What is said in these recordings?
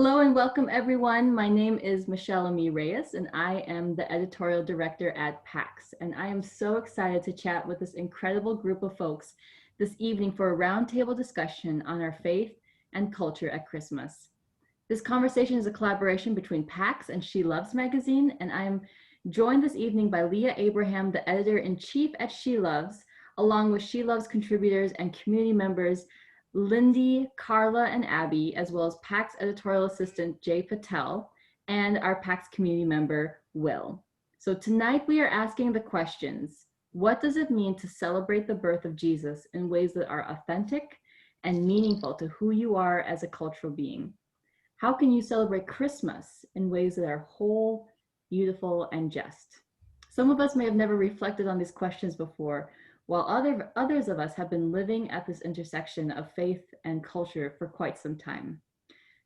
Hello and welcome everyone. My name is Michelle Ami Reyes and I am the editorial director at PAX. And I am so excited to chat with this incredible group of folks this evening for a roundtable discussion on our faith and culture at Christmas. This conversation is a collaboration between PAX and SheLoves magazine, and I am joined this evening by Leah Abraham, the editor-in-chief at SheLoves, along with SheLoves contributors and community members Lindy, Carla, and Abby, as well as PAX editorial assistant Jay Patel, and our PAX community member, Will. So tonight we are asking the questions: what does it mean to celebrate the birth of Jesus in ways that are authentic and meaningful to who you are as a cultural being? How can you celebrate Christmas in ways that are whole, beautiful, and just? Some of us may have never reflected on these questions before, while others of us have been living at this intersection of faith and culture for quite some time.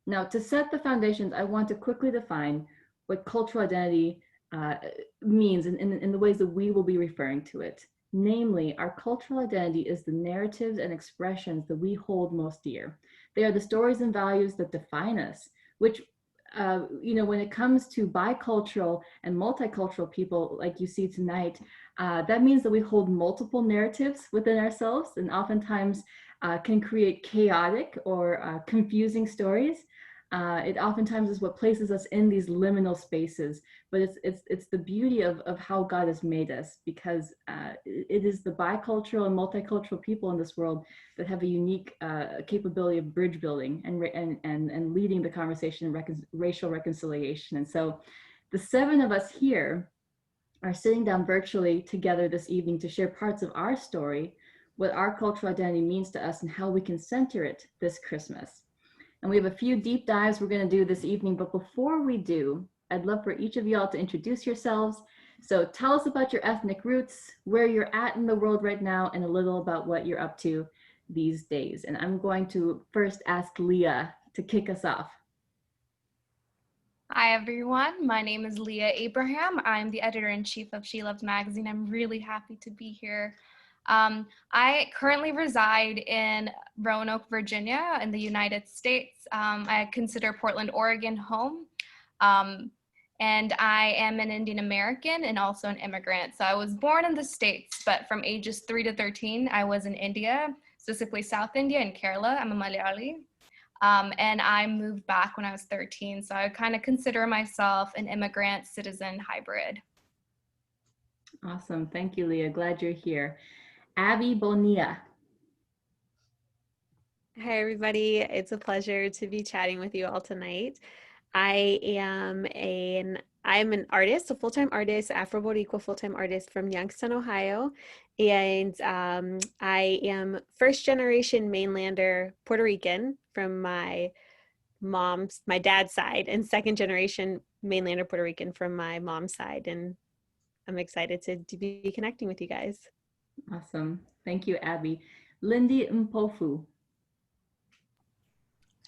Now, to set the foundations, I want to quickly define what cultural identity means in the ways that we will be referring to it. Namely, our cultural identity is the narratives and expressions that we hold most dear. They are the stories and values that define us, which when it comes to bicultural and multicultural people like you see tonight, that means that we hold multiple narratives within ourselves and oftentimes can create chaotic or confusing stories. It oftentimes is what places us in these liminal spaces, but it's the beauty of how God has made us, because it is the bicultural and multicultural people in this world that have a unique capability of bridge building and leading the conversation in racial reconciliation. And so the seven of us here are sitting down virtually together this evening to share parts of our story, what our cultural identity means to us, and how we can center it this Christmas. And we have a few deep dives we're going to do this evening, but before we do, I'd love for each of y'all to introduce yourselves. So tell us about your ethnic roots, where you're at in the world right now, and a little about what you're up to these days. And I'm going to first ask Leah to kick us off. Hi everyone, my name is Leah Abraham. I'm the editor-in-chief of SheLoves magazine. I'm really happy to be here. I currently reside in Roanoke, Virginia in the United States. I consider Portland, Oregon home. And I am an Indian American and also an immigrant. So I was born in the States, but from ages 3 to 13, I was in India, specifically South India in Kerala. I'm a Malayali. And I moved back when I was 13. So I kind of consider myself an immigrant citizen hybrid. Awesome. Thank you, Leah. Glad you're here. Abby Bonilla. Hi, everybody. It's a pleasure to be chatting with you all tonight. I'm an artist, a full-time artist, Afro-Boricua full-time artist from Youngstown, Ohio. And I am first-generation mainlander Puerto Rican from my dad's side, and second-generation mainlander Puerto Rican from my mom's side. And I'm excited to be connecting with you guys. Awesome. Thank you, Abby. Lindy Mpofu.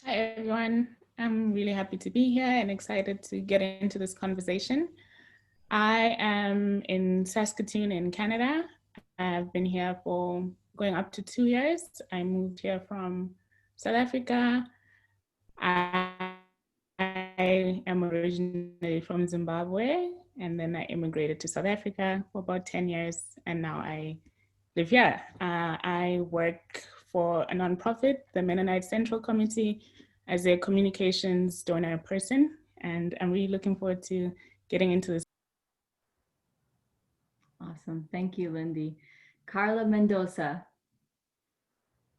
Hi, everyone. I'm really happy to be here and excited to get into this conversation. I am in Saskatoon in Canada. I've been here for going up to 2 years. I moved here from South Africa. I am originally from Zimbabwe, and then I immigrated to South Africa for about 10 years, and now I live here. I work for a nonprofit, the Mennonite Central Committee, as a communications donor person, and I'm really looking forward to getting into this. Awesome. Thank you, Lindy. Carla Mendoza.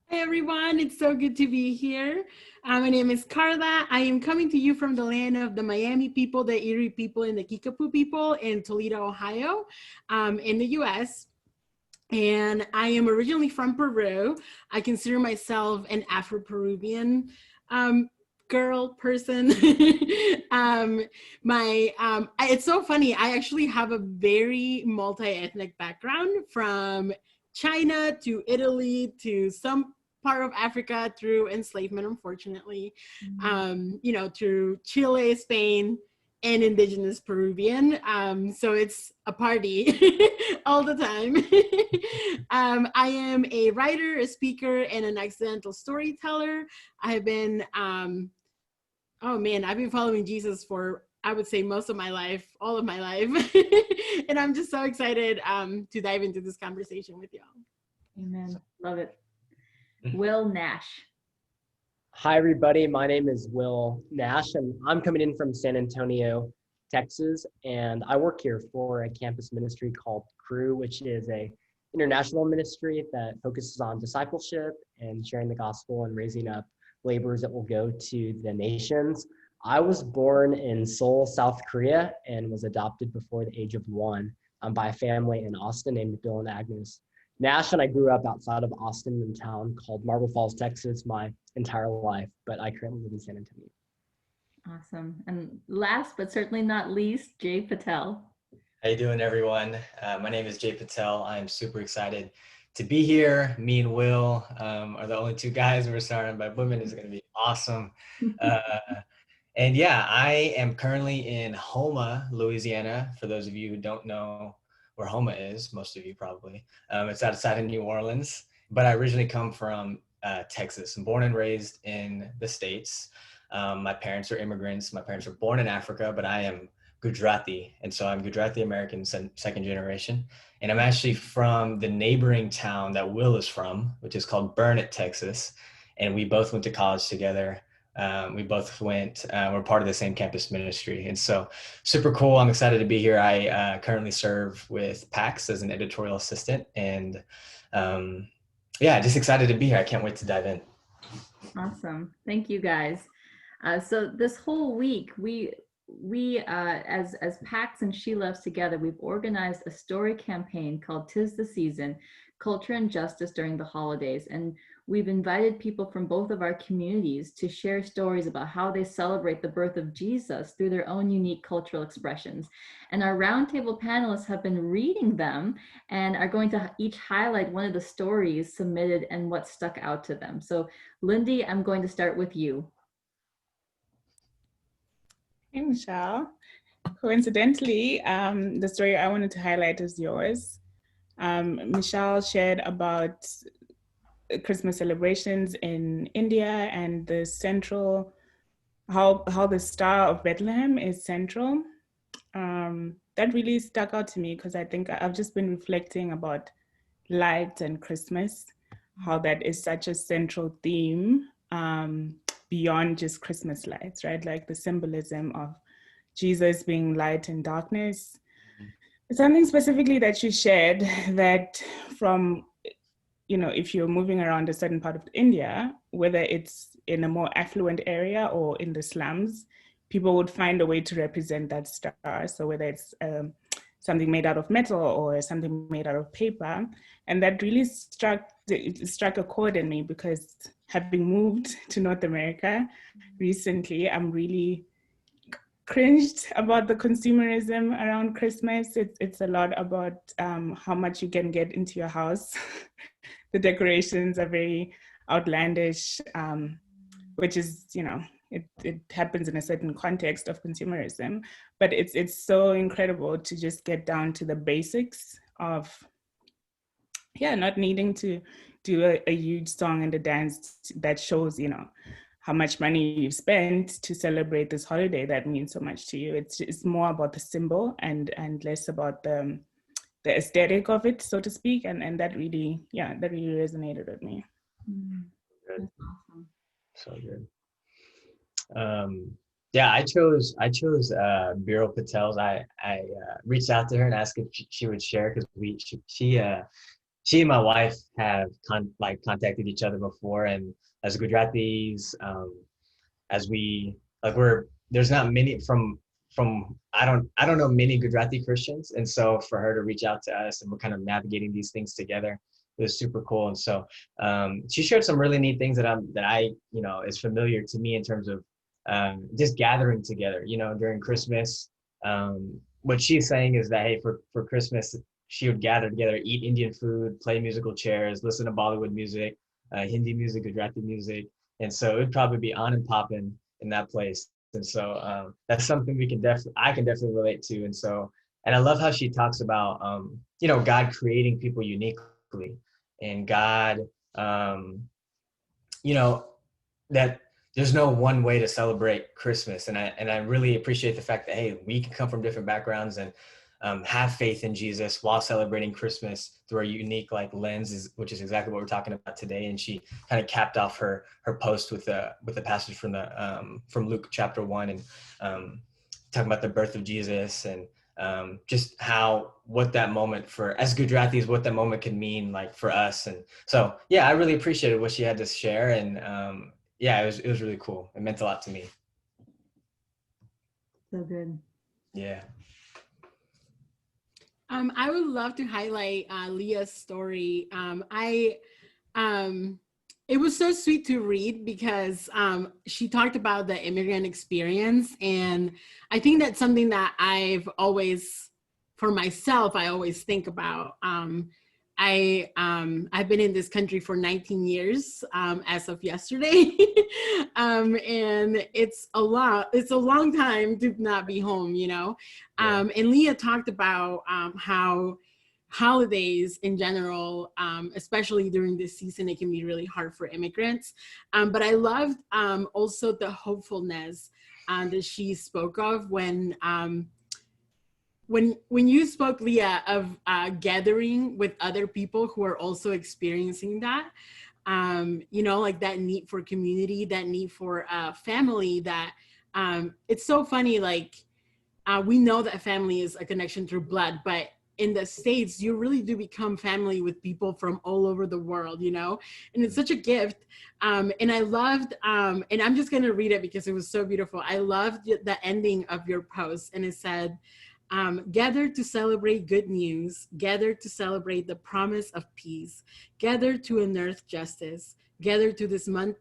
Hi, everyone. It's so good to be here. My name is Carla. I am coming to you from the land of the Miami people, the Erie people, and the Kickapoo people in Toledo, Ohio, in the US. And I am originally from Peru. I consider myself an Afro-Peruvian girl person. It's so funny. I actually have a very multi-ethnic background, from China to Italy to some part of Africa through enslavement, unfortunately, through Chile, Spain, and indigenous Peruvian. So it's a party all the time. I am a writer, a speaker, and an accidental storyteller. I have been Oh man, I've been following Jesus for, I would say, most of my life, all of my life. And I'm just so excited to dive into this conversation with y'all. Amen. Love it. Will Nash. Hi, everybody. My name is Will Nash, and I'm coming in from San Antonio, Texas, and I work here for a campus ministry called Crew, which is a international ministry that focuses on discipleship and sharing the gospel and raising up laborers that will go to the nations. I was born in Seoul, South Korea, and was adopted before the age of 1 by a family in Austin named Bill and Agnes Nash, and I grew up outside of Austin in a town called Marble Falls, Texas, my entire life, but I currently live in San Antonio. Awesome. And last but certainly not least, Jay Patel. How you doing, everyone? My name is Jay Patel. I'm super excited to be here. Me and Will are the only two guys we're surrounded by women. It's going to be awesome. And yeah, I am currently in Houma, Louisiana. For those of you who don't know where Houma is, most of you probably. It's outside of New Orleans, but I originally come from Texas. I'm born and raised in the States. My parents are immigrants. My parents were born in Africa, but I am Gujarati. And so I'm Gujarati American second generation. And I'm actually from the neighboring town that Will is from, which is called Burnet, Texas. And we both went to college together. We're part of the same campus ministry. And so super cool. I'm excited to be here. I currently serve with PAX as an editorial assistant. And yeah, just excited to be here. I can't wait to dive in. Awesome. Thank you guys. So this whole week, we as PAX and SheLoves together, we've organized a story campaign called "'Tis the Season: Culture and Justice During the Holidays," and we've invited people from both of our communities to share stories about how they celebrate the birth of Jesus through their own unique cultural expressions. And our roundtable panelists have been reading them and are going to each highlight one of the stories submitted and what stuck out to them. So Lindy, I'm going to start with you. Hey, Michelle. Coincidentally, the story I wanted to highlight is yours. Michelle shared about Christmas celebrations in India and the central, how the Star of Bethlehem is central. That really stuck out to me because I think I've just been reflecting about light and Christmas, how that is such a central theme beyond just Christmas lights, right? Like the symbolism of Jesus being light and darkness. Something specifically that you shared that from, if you're moving around a certain part of India, whether it's in a more affluent area or in the slums, people would find a way to represent that star. So whether it's something made out of metal or something made out of paper. And that really struck a chord in me because having moved to North America recently, I'm really cringed about the consumerism around Christmas. It's a lot about how much you can get into your house. The decorations are very outlandish, which is, it happens in a certain context of consumerism, but it's so incredible to just get down to the basics of, not needing to do a huge song and a dance that shows, how much money you've spent to celebrate this holiday that means so much to you. It's more about the symbol and less about the aesthetic of it, so to speak. And that really resonated with me. Good. That's awesome. So good. Yeah, I chose Bureau Patel's. I reached out to her and asked if she would share because she and my wife have contacted each other before, and as Gujaratis, as we there's not many from I don't know many Gujarati Christians, and so for her to reach out to us and we're kind of navigating these things together, it was super cool. And so she shared some really neat things that I is familiar to me in terms of just gathering together, during Christmas. What she's saying is that, hey, for Christmas, she would gather together, eat Indian food, play musical chairs, listen to Bollywood music, Hindi music, Gujarati music. And so it'd probably be on and popping in that place. And so that's something I can definitely relate to. And so, and I love how she talks about, God creating people uniquely and God, that there's no one way to celebrate Christmas. And I really appreciate the fact that, hey, we can come from different backgrounds and have faith in Jesus while celebrating Christmas through our unique like lenses, which is exactly what we're talking about today. And she kind of capped off her post with the passage from from Luke chapter 1 and talking about the birth of Jesus and just what that moment for as Gujaratis, what that moment can mean like for us. And so, yeah, I really appreciated what she had to share. And yeah, it was really cool. It meant a lot to me. So good. Yeah. I would love to highlight Leah's story. It was so sweet to read because she talked about the immigrant experience. And I think that's something that I've always, for myself, I always think about. I've been in this country for 19 years as of yesterday. And it's a long time to not be home, you know? And Leah talked about how holidays in general, especially during this season, it can be really hard for immigrants. But I loved also the hopefulness that she spoke of when you spoke, Leah, of gathering with other people who are also experiencing that, you know, like that need for community, that need for family, that it's so funny, like we know that family is a connection through blood, but in the States, you really do become family with people from all over the world, you know, and it's such a gift. And I loved, and I'm just gonna read it because it was so beautiful. I loved the ending of your post, and it said, gather to celebrate good news, gather to celebrate the promise of peace, gather to unearth justice, gather to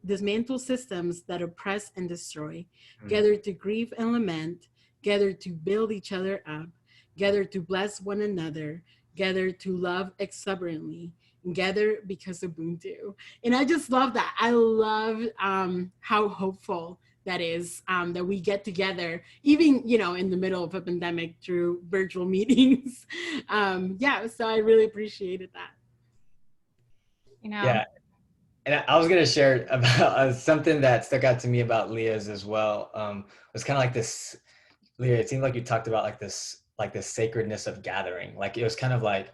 dismantle systems that oppress and destroy, gather to grieve and lament, gather to build each other up, gather to bless one another, gather to love exuberantly, and gather because of Ubuntu. And I just love that. I love how hopeful that is, that we get together, even, you know, in the middle of a pandemic through virtual meetings. Yeah, so I really appreciated that. You know? Yeah. And I was going to share about something that stuck out to me about Leah's as well. It was kind of like this, Leah, it seemed like you talked about like this sacredness of gathering. Like it was kind of like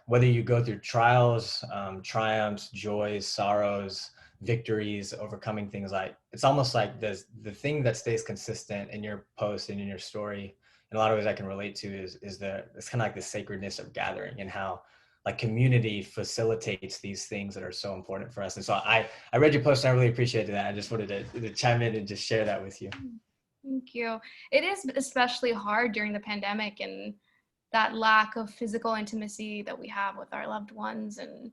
whether you go through trials, triumphs, joys, sorrows, victories, overcoming things, like it's almost like the thing that stays consistent in your post and in your story in a lot of ways I can relate to is it's kind of like the sacredness of gathering and how like community facilitates these things that are so important for us. And so I read your post and I really appreciated that. I just wanted to chime in and just share that with you. Thank you. It is especially hard during the pandemic and that lack of physical intimacy that we have with our loved ones. And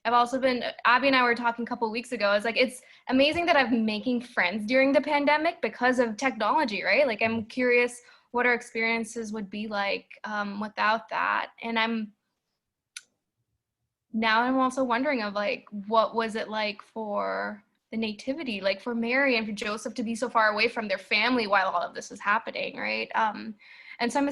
I've also been, Abby and I were talking a couple of weeks ago, it's amazing that I'm making friends during the pandemic because of technology, right? Like I'm curious what our experiences would be like without that. And I'm also wondering of like, what was it like for the nativity, like for Mary and for Joseph to be so far away from their family while all of this was happening, right? And so I am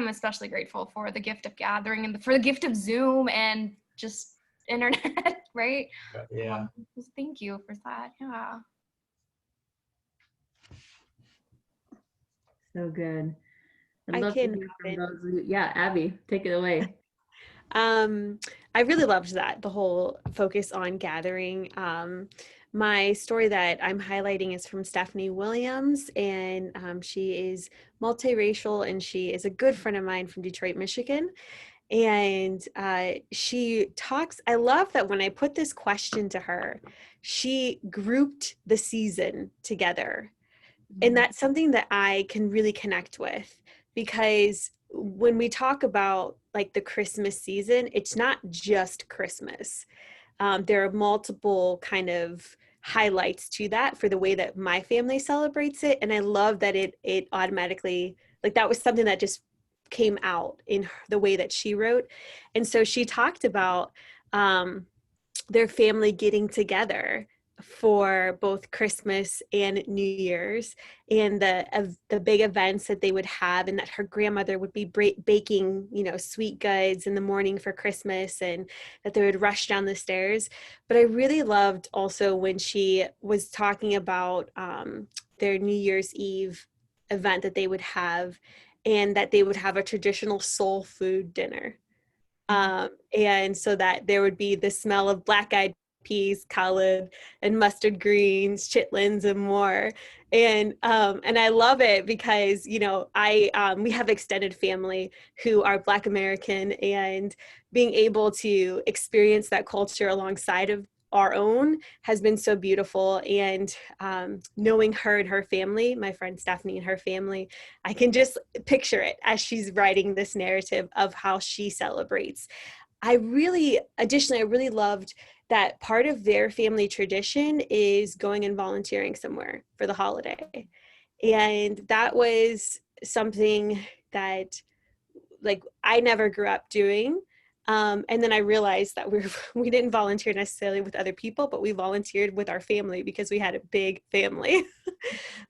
especially grateful for the gift of gathering and for the gift of Zoom and just internet, right? Yeah. Thank you for that. Yeah. So good. I'd I love to can hear from comment. those. Yeah, Abby, take it away. I really loved that, the whole focus on gathering. My story that I'm highlighting is from Stephanie Williams, and she is multiracial, and she is a good friend of mine from Detroit, Michigan. And she talks, I love that when I put this question to her, she grouped the season together. And that's something that I can really connect with, because when we talk about like the Christmas season, it's not just Christmas. There are multiple kind of highlights to that for the way that my family celebrates it. And I love that it automatically, like that was something that just came out in the way that she wrote. And so she talked about their family getting together for both Christmas and New Year's, and the big events that they would have, and that her grandmother would be baking, you know, sweet goods in the morning for Christmas, and that they would rush down the stairs. But I really loved also when she was talking about their New Year's Eve event that they would have, and that they would have a traditional soul food dinner. And so that there would be the smell of black-eyed peas, collard, and mustard greens, chitlins, and more. And I love it because, you know, we have extended family who are Black American, and being able to experience that culture alongside of our own has been so beautiful. And knowing her and her family, my friend Stephanie and her family, I can just picture it as she's writing this narrative of how she celebrates. Additionally, I really loved that part of their family tradition is going and volunteering somewhere for the holiday. And that was something that, like, I never grew up doing. And then I realized that we didn't volunteer necessarily with other people, but we volunteered with our family because we had a big family.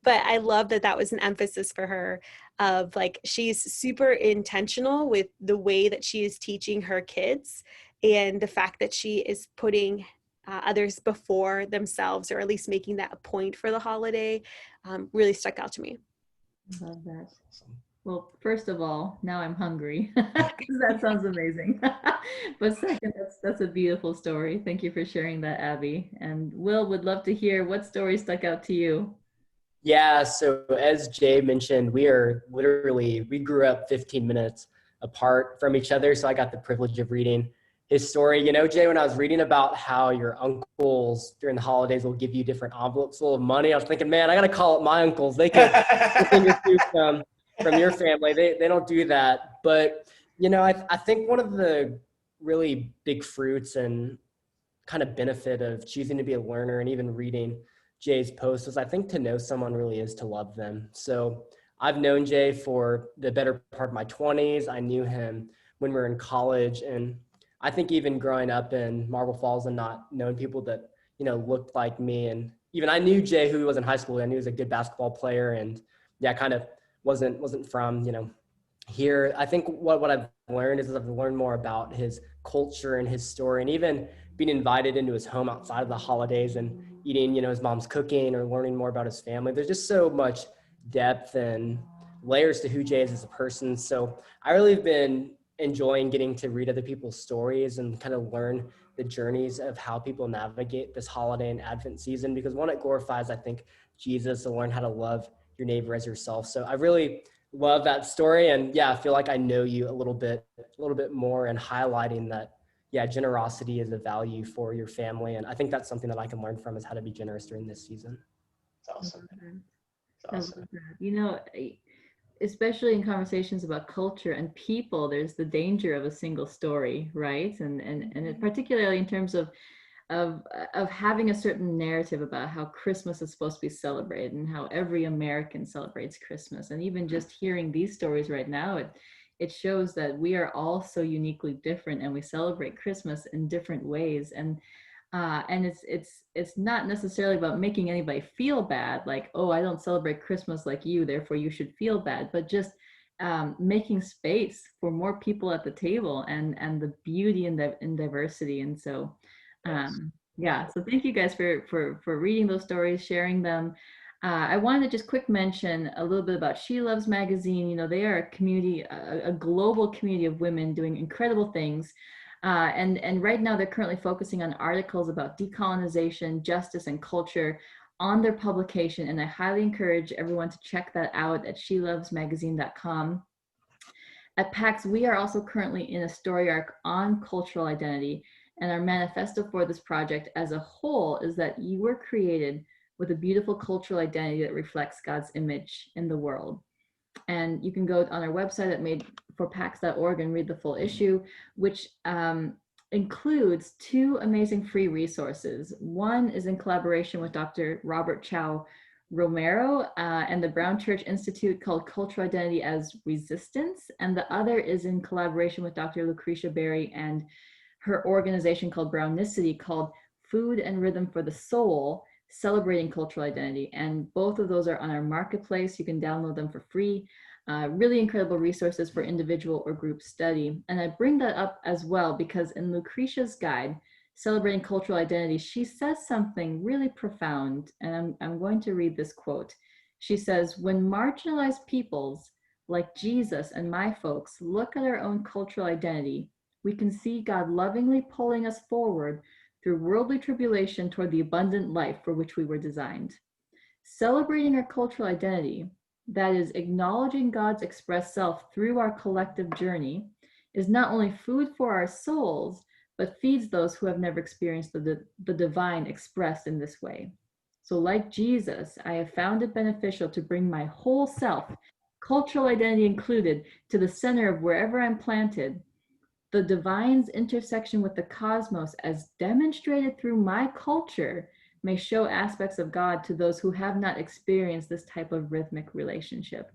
But I love that that was an emphasis for her, of like, she's super intentional with the way that she is teaching her kids, and the fact that she is putting others before themselves, or at least making that a point for the holiday, really stuck out to me. I love that. Well, first of all, now I'm hungry because that sounds amazing. But second, that's a beautiful story. Thank you for sharing that, Abby. And Will, would love to hear what story stuck out to you. Yeah, so as Jay mentioned, we grew up 15 minutes apart from each other. So I got the privilege of reading his story. You know, Jay, when I was reading about how your uncles during the holidays will give you different envelopes full of money, I was thinking, man, I got to call up my uncles. They could finger food from your family. They don't do that. But, you know, I think one of the really big fruits and kind of benefit of choosing to be a learner and even reading Jay's post was, I think, to know someone really is to love them. So I've known Jay for the better part of my 20s. I knew him when we were in college. And I think even growing up in Marble Falls and not knowing people that, you know, looked like me. And even I knew Jay, who he was in high school. I knew he was a good basketball player. And yeah, kind of wasn't from, you know, here. I think what I've learned is I've learned more about his culture and his story, and even being invited into his home outside of the holidays and eating, you know, his mom's cooking, or learning more about his family. There's just so much depth and layers to who Jay is as a person. So I really have been enjoying getting to read other people's stories and kind of learn the journeys of how people navigate this holiday and Advent season, because one, it glorifies, I think, Jesus, to learn how to love your neighbor as yourself. So I really love that story. And yeah, I feel like I know you a little bit more, and highlighting that, yeah, generosity is a value for your family. And I think that's something that I can learn from, is how to be generous during this season. It's awesome. It's I love awesome. that. You know, especially in conversations about culture and people, there's the danger of a single story, right? And particularly in terms of having a certain narrative about how Christmas is supposed to be celebrated and how every American celebrates Christmas. And even just hearing these stories right now, it shows that we are all so uniquely different, and we celebrate Christmas in different ways. And it's not necessarily about making anybody feel bad, like, oh, I don't celebrate Christmas like you, therefore you should feel bad, but just making space for more people at the table, and the beauty in diversity. And so yeah, so thank you guys for reading those stories, sharing them. I wanted to just quick mention a little bit about SheLoves magazine. You know, they are a community, a global community of women doing incredible things. And right now they're currently focusing on articles about decolonization, justice, and culture on their publication. And I highly encourage everyone to check that out at shelovesmagazine.com. At PAX, we are also currently in a story arc on cultural identity. And our manifesto for this project as a whole is that you were created with a beautiful cultural identity that reflects God's image in the world. And you can go on our website at madeforpax.org and read the full issue, which includes 2 amazing free resources. One is in collaboration with Dr. Robert Chow Romero and the Brown Church Institute, called Cultural Identity as Resistance. And the other is in collaboration with Dr. Lucretia Berry and her organization called Brownicity, called Food and Rhythm for the Soul, Celebrating Cultural Identity. And both of those are on our marketplace. You can download them for free. Really incredible resources for individual or group study. And I bring that up as well because in Lucretia's guide, Celebrating Cultural Identity, she says something really profound. And I'm going to read this quote. She says, when marginalized peoples like Jesus and my folks look at our own cultural identity, we can see God lovingly pulling us forward through worldly tribulation toward the abundant life for which we were designed. Celebrating our cultural identity, that is, acknowledging God's expressed self through our collective journey, is not only food for our souls, but feeds those who have never experienced the divine expressed in this way. So, like Jesus, I have found it beneficial to bring my whole self, cultural identity included, to the center of wherever I'm planted. The divine's intersection with the cosmos, as demonstrated through my culture, may show aspects of God to those who have not experienced this type of rhythmic relationship.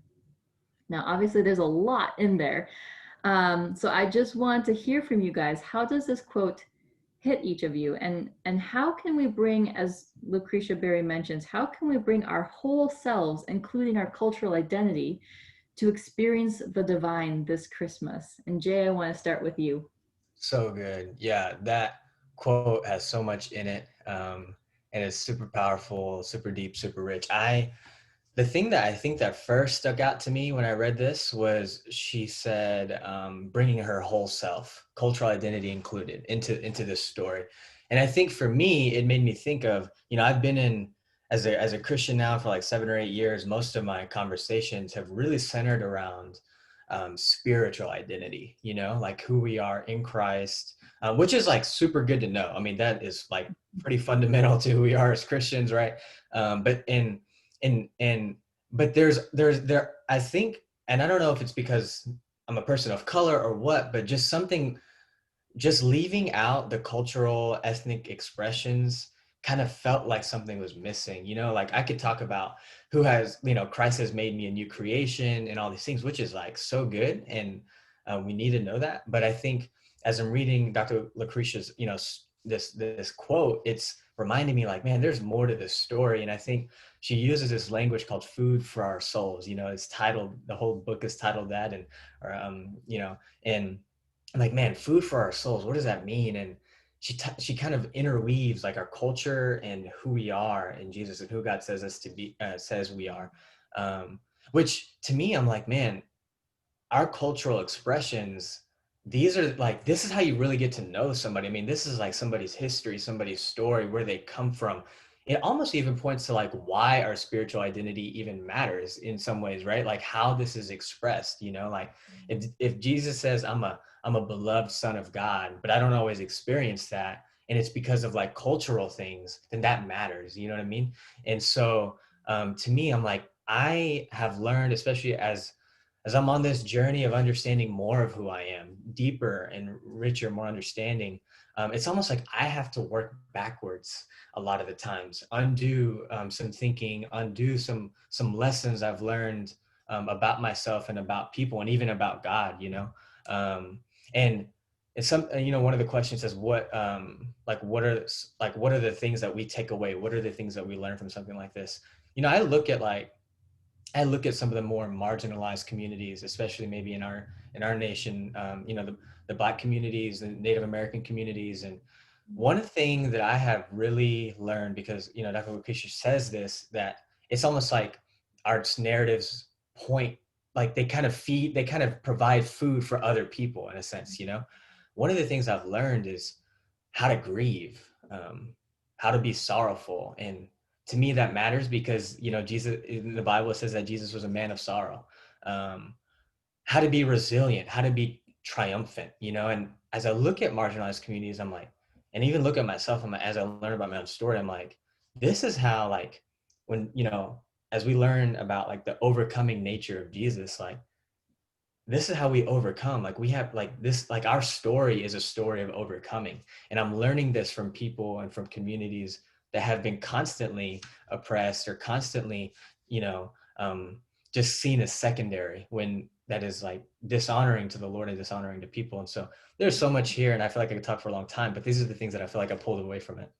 Now, obviously, there's a lot in there. So I just want to hear from you guys. How does this quote hit each of you? And how can we bring, as Lucretia Berry mentions, how can we bring our whole selves, including our cultural identity, to experience the divine this Christmas? And Jay, I want to start with you. So good. Yeah, that quote has so much in it. And it's super powerful, super deep, super rich. The thing that I think that first stuck out to me when I read this was she said, bringing her whole self, cultural identity included, into this story. And I think for me, it made me think of, I've been in as a Christian now for like 7 or 8 years. Most of my conversations have really centered around spiritual identity, like who we are in Christ, which is like super good to know. I mean, that is like pretty fundamental to who we are as Christians, right? But there, I think, and I don't know if it's because I'm a person of color or what, but just leaving out the cultural ethnic expressions kind of felt like something was missing. Like I could talk about who has, Christ has made me a new creation and all these things, which is like so good. And we need to know that. But I think as I'm reading Dr. Lucretia's, this quote, it's reminding me like, man, there's more to this story. And I think she uses this language called food for our souls. It's titled, the whole book is titled that. And, and I'm like, man, food for our souls, what does that mean? And she kind of interweaves like our culture and who we are in Jesus and who God says us to be, says we are. Which to me, I'm like, man, our cultural expressions, this is how you really get to know somebody. I mean, this is like somebody's history, somebody's story, where they come from. It almost even points to like why our spiritual identity even matters in some ways, right? Like how this is expressed, like if Jesus says I'm a beloved son of God, but I don't always experience that, and it's because of like cultural things, then that matters, you know what I mean? And so to me, I'm like, I have learned, especially as I'm on this journey of understanding more of who I am, deeper and richer, more understanding, it's almost like I have to work backwards a lot of the times, undo some thinking, undo some lessons I've learned about myself and about people and even about God, and it's one of the questions is what are the things that we take away? What are the things that we learn from something like this? I look at some of the more marginalized communities, especially maybe in our nation, the Black communities, the Native American communities. And one thing that I have really learned, because, Dr. Lucretia says this, that it's almost like our narratives point, like they kind of provide food for other people in a sense, One of the things I've learned is how to grieve, how to be sorrowful. And to me that matters because Jesus in the Bible says that Jesus was a man of sorrow. How to be resilient, how to be triumphant, and as I look at marginalized communities, I'm like, and even look at myself, as I learn about my own story, I'm like, this is how, like, when as we learn about like the overcoming nature of Jesus, like this is how we overcome. Like we have like this, like our story is a story of overcoming. And I'm learning this from people and from communities that have been constantly oppressed or constantly, just seen as secondary, when that is like dishonoring to the Lord and dishonoring to people. And so there's so much here, and I feel like I could talk for a long time, but these are the things that I feel like I pulled away from it.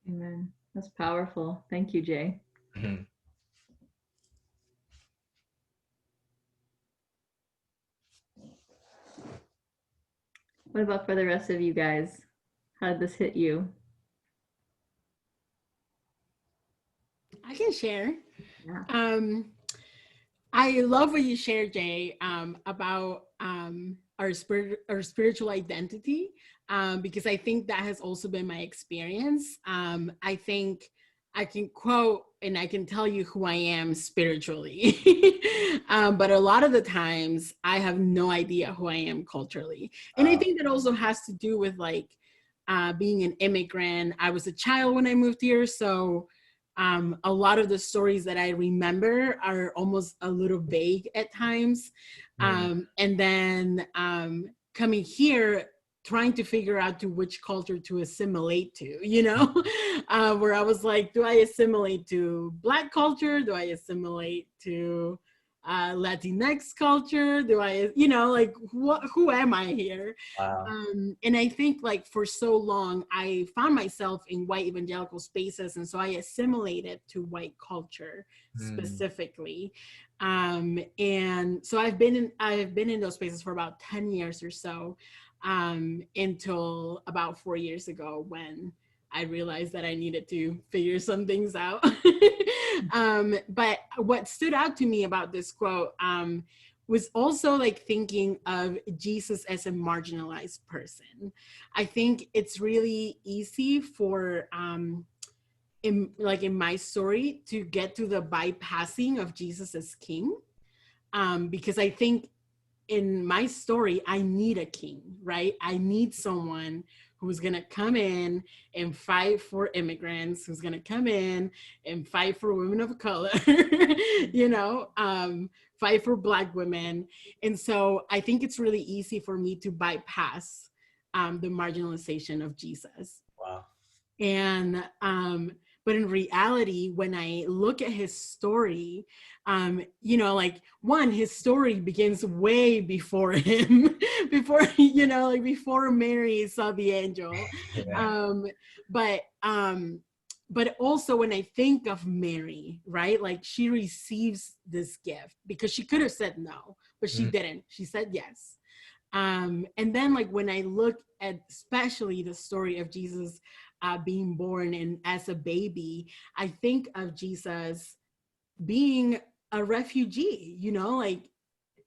Amen. That's powerful. Thank you, Jay. Mhm. What about for the rest of you guys? How did this hit you? I can share. Yeah. I love what you shared, Jay, about our spiritual identity, because I think that has also been my experience. I think I can quote and I can tell you who I am spiritually, but a lot of the times I have no idea who I am culturally, and I think that also has to do with like being an immigrant. I was a child when I moved here, so a lot of the stories that I remember are almost a little vague at times. And then coming here, trying to figure out to which culture to assimilate to, you know, where I was like, do I assimilate to Black culture? Do I assimilate to Latinx culture? Do I, you know, like who am I here? Wow. And I think like for so long, I found myself in white evangelical spaces. And so I assimilated to white culture specifically. And so I've been in those spaces for about 10 years or so, until about 4 years ago when I realized that I needed to figure some things out. But what stood out to me about this quote was also like thinking of Jesus as a marginalized person. I think it's really easy for in my story to get to the bypassing of Jesus as king, because I think in my story, I need a king, right? I need someone who's gonna come in and fight for immigrants, who's gonna come in and fight for women of color, you know, fight for Black women. And so I think it's really easy for me to bypass the marginalization of Jesus. Wow. And but in reality, when I look at his story, you know, like one, his story begins way before him, before, you know, like before Mary saw the angel. Yeah. But also when I think of Mary, right, like she receives this gift because she could have said no, but she didn't. She said yes. And then like when I look at especially the story of Jesus being born and as a baby, I think of Jesus being a refugee, you know, like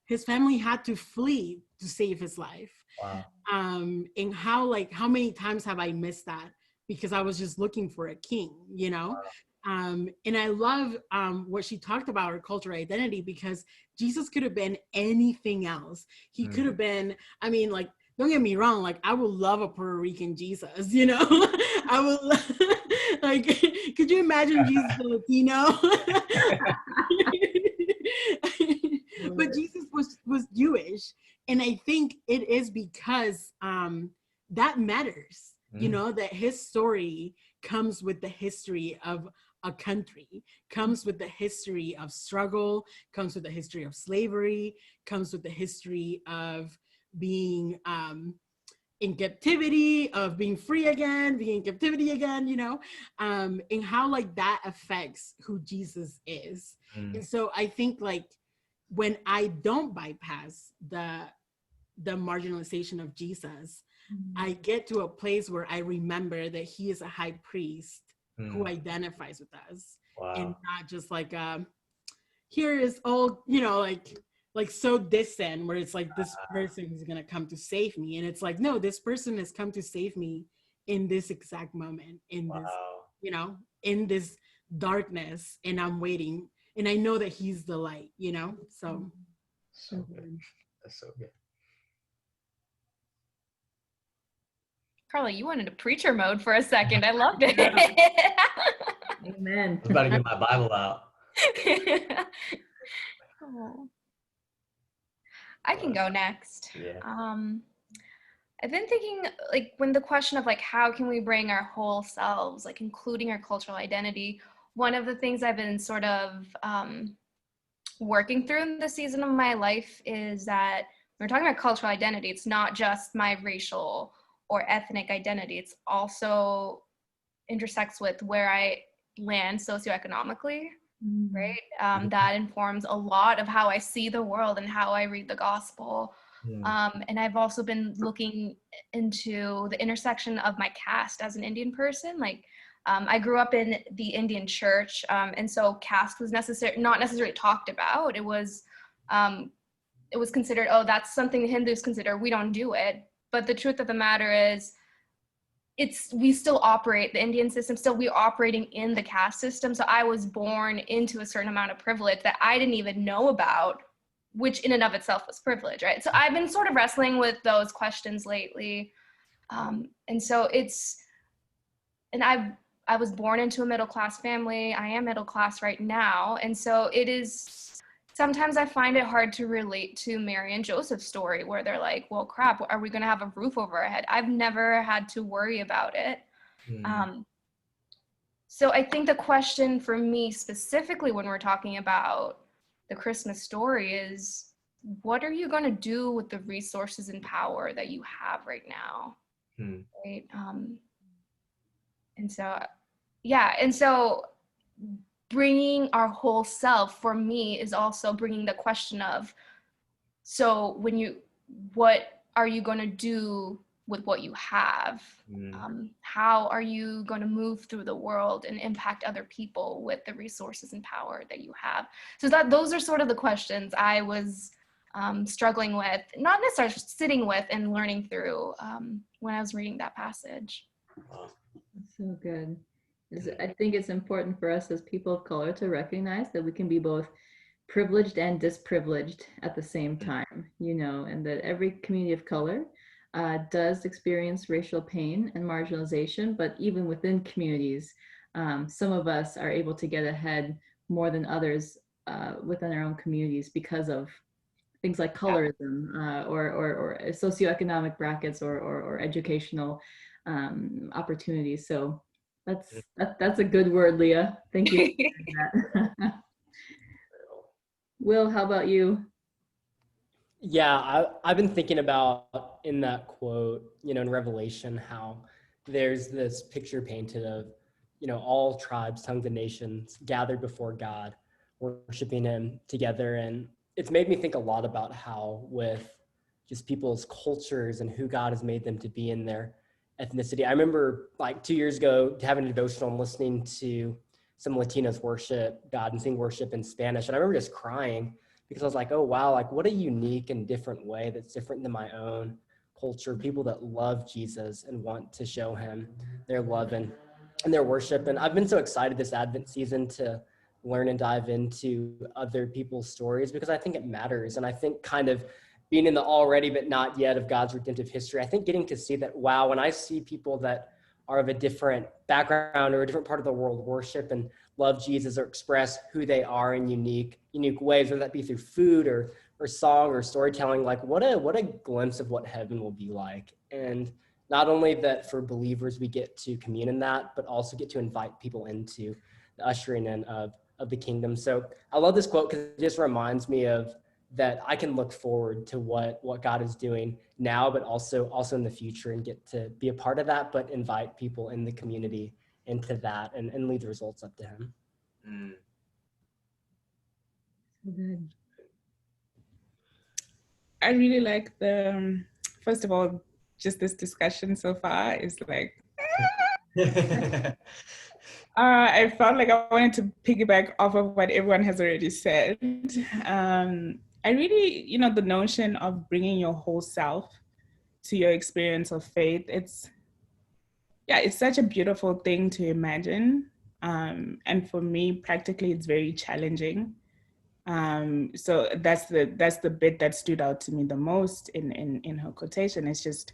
his family had to flee to save his life. Wow. And how many times have I missed that because I was just looking for a king, you know? And I love what she talked about, her cultural identity, because Jesus could have been anything else. He could have been, I mean, like, don't get me wrong, like I would love a Puerto Rican Jesus, you know? I would like, could you imagine Jesus Filipino? But Jesus was Jewish. And I think it is because that matters, you know, that his story comes with the history of a country, comes with the history of struggle, comes with the history of slavery, comes with the history of being in captivity, of being free again, being in captivity again, you know, and how like that affects who Jesus is. And so I think like when I don't bypass the marginalization of Jesus, I get to a place where I remember that he is a high priest who identifies with us. Wow. And not just like here is all, you know, like so distant where it's like this person is gonna come to save me. And it's like, no, this person has come to save me in this exact moment, in this, you know, in this darkness, and I'm waiting. And I know that he's the light, you know? So Good. That's so good. Carla, you went into preacher mode for a second. I loved it. Amen. I was about to get my Bible out. Oh. I can go next. Yeah. I've been thinking, like, when the question of like how can we bring our whole selves, like including our cultural identity, one of the things I've been sort of working through in this season of my life is that when we're talking about cultural identity, it's not just my racial or ethnic identity. It's also intersects with where I land socioeconomically, right? That informs a lot of how I see the world and how I read the gospel. And I've also been looking into the intersection of my caste as an Indian person. Like, I grew up in the Indian church, and so caste was not necessarily talked about. It was considered, oh, that's something the Hindus consider. We don't do it. But the truth of the matter is, we still operate the Indian system. Still, we're operating in the caste system. So I was born into a certain amount of privilege that I didn't even know about, which in and of itself was privilege, right? So I've been sort of wrestling with those questions lately. And so I was born into a middle-class family. I am middle-class right now. And so sometimes I find it hard to relate to Mary and Joseph's story, where they're like, well, crap, are we going to have a roof over our head? I've never had to worry about it. So I think the question for me specifically when we're talking about the Christmas story is, what are you going to do with the resources and power that you have right now? Right? And so bringing our whole self for me is also bringing the question of, so what are you going to do with what you have? How are you going to move through the world and impact other people with the resources and power that you have? So those are sort of the questions I was struggling with, not necessarily sitting with and learning through when I was reading that passage. That's so good. I think it's important for us as people of color to recognize that we can be both privileged and disprivileged at the same time, and that every community of color does experience racial pain and marginalization, but even within communities, some of us are able to get ahead more than others within our own communities because of things like colorism or socioeconomic brackets or educational opportunities. So that's a good word, Leah. Thank you for that. Will, how about you? Yeah, I've been thinking about in that quote, in Revelation, how there's this picture painted of, all tribes, tongues, and nations gathered before God, worshiping him together. And it's made me think a lot about how with just people's cultures and who God has made them to be in their ethnicity. I remember like 2 years ago having a devotional and listening to some Latinos worship God and sing worship in Spanish. And I remember just crying because I was like, oh, wow, like what a unique and different way that's different than my own culture. People that love Jesus and want to show him their love and their worship. And I've been so excited this Advent season to learn and dive into other people's stories because I think it matters. And I think kind of being in the already but not yet of God's redemptive history, I think getting to see that, wow, when I see people that are of a different background or a different part of the world worship and love Jesus or express who they are in unique ways, whether that be through food or song or storytelling, like what a glimpse of what heaven will be like. And not only that for believers we get to commune in that, but also get to invite people into the ushering in of the kingdom. So I love this quote because it just reminds me of that I can look forward to what God is doing now, but also in the future, and get to be a part of that, but invite people in the community into that and leave the results up to him. So good. I really like first of all, just this discussion so far is like, I felt like I wanted to piggyback off of what everyone has already said. I really, the notion of bringing your whole self to your experience of faith, it's such a beautiful thing to imagine. And for me, practically, it's very challenging. So that's the bit that stood out to me the most in her quotation. It's just,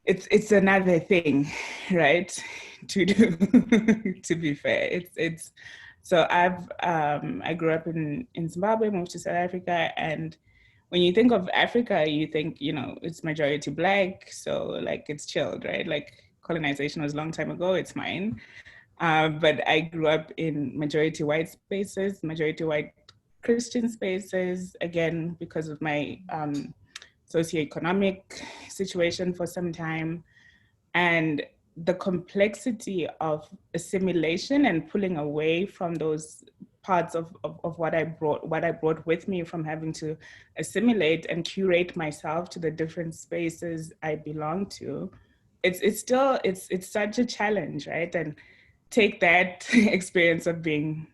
it's another thing, right, to do, to be fair. It's so I grew up in Zimbabwe, moved to South Africa, and when you think of Africa, you think, it's majority Black, so like it's chilled, right? Like colonization was a long time ago, it's mine. But I grew up in majority white spaces, majority white Christian spaces, again, because of my socioeconomic situation for some time. And the complexity of assimilation and pulling away from those parts of what I brought with me from having to assimilate and curate myself to the different spaces I belong to. It's still such a challenge, right? And take that experience of being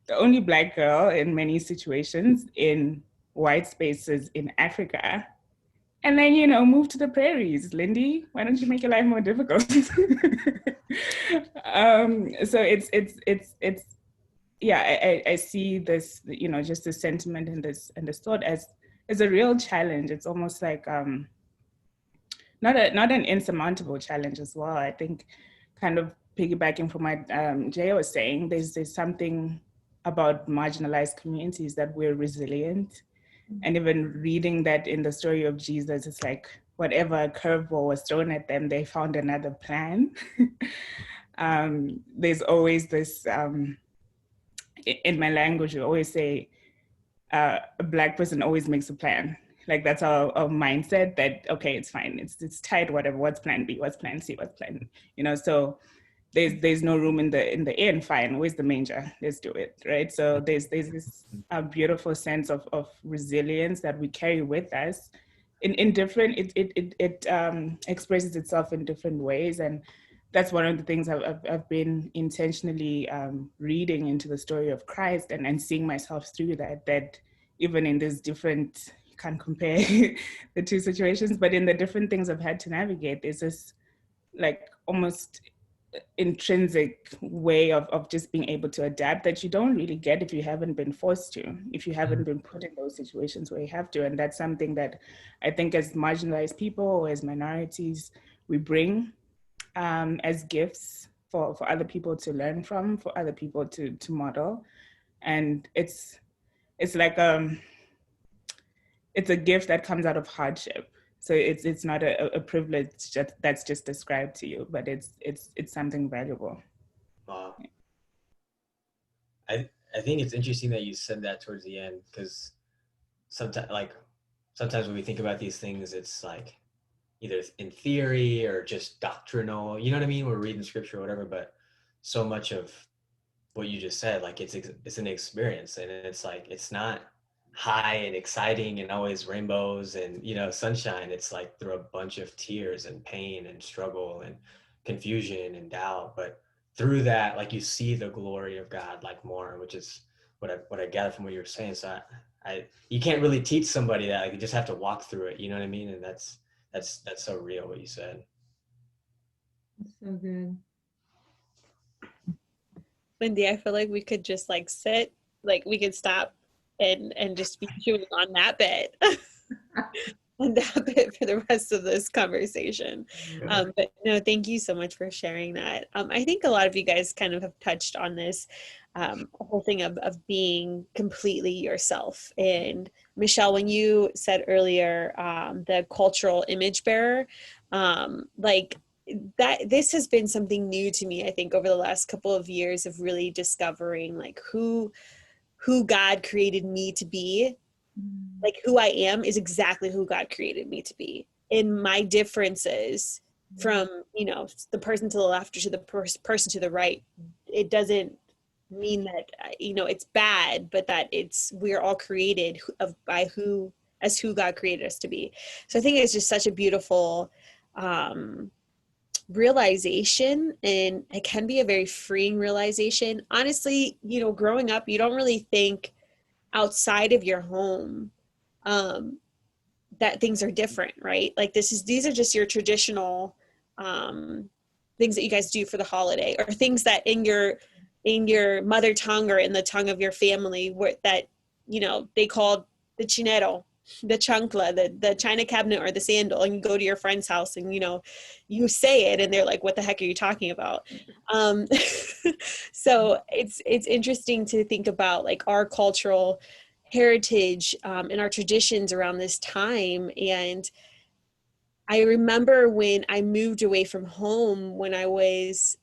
the only Black girl in many situations in white spaces in Africa, and then, move to the prairies. Lindy, why don't you make your life more difficult? So yeah, I see this, just the sentiment and this thought as a real challenge. It's almost like not an insurmountable challenge as well. I think, kind of piggybacking from what Jay was saying, there's something about marginalized communities that we're resilient. And even reading that in the story of Jesus, it's like whatever curveball was thrown at them, they found another plan. There's always this, in my language, we always say, a Black person always makes a plan. Like that's our mindset that, okay, it's fine. It's tight, whatever, what's plan B, what's plan C, what's plan, so there's no room in the inn, fine, where's the manger, let's do it, right? So there's this beautiful sense of resilience that we carry with us in different, it expresses itself in different ways. And that's one of the things I've been intentionally reading into the story of Christ and seeing myself through that even in this different, you can't compare the two situations, but in the different things I've had to navigate, there's this like almost intrinsic way of just being able to adapt that you don't really get if you haven't been forced to, if you haven't been put in those situations where you have to. And that's something that I think as marginalized people or as minorities, we bring as gifts for other people to learn from, for other people to model. And it's like it's a gift that comes out of hardship. So it's not a privilege that's just described to you, but it's something valuable. Wow. I think it's interesting that you said that towards the end, because sometimes when we think about these things, it's like either in theory or just doctrinal, you know what I mean? We're reading scripture or whatever, but so much of what you just said, like it's an experience, and it's like, it's not high and exciting and always rainbows and sunshine. It's like through a bunch of tears and pain and struggle and confusion and doubt, but through that, like, you see the glory of God like more, which is what I gather from what you were saying. So I you can't really teach somebody that. Like, you just have to walk through it, you know what I mean? And that's so real what you said. That's so good. Lindy, I feel like we could just like sit, like we could stop and just be chewing on that bit on that bit for the rest of this conversation. But no, thank you so much for sharing that. I think a lot of you guys kind of have touched on this whole thing of being completely yourself. And Michelle, when you said earlier, the cultural image bearer, like that, this has been something new to me, I think, over the last couple of years of really discovering like who God created me to be. Like who I am is exactly who God created me to be. And my differences from, the person to the left or to the person to the right, it doesn't mean that, it's bad, but that we're all created as who God created us to be. So I think it's just such a beautiful realization, and it can be a very freeing realization. Honestly, growing up, you don't really think outside of your home that things are different, right? Like these are just your traditional things that you guys do for the holiday, or things that in your mother tongue or in the tongue of your family that they called the chinero, the chancla, the china cabinet, or the sandal, and you go to your friend's house and you say it and they're like, what the heck are you talking about? So it's interesting to think about like our cultural heritage and our traditions around this time. And I remember when I moved away from home when I was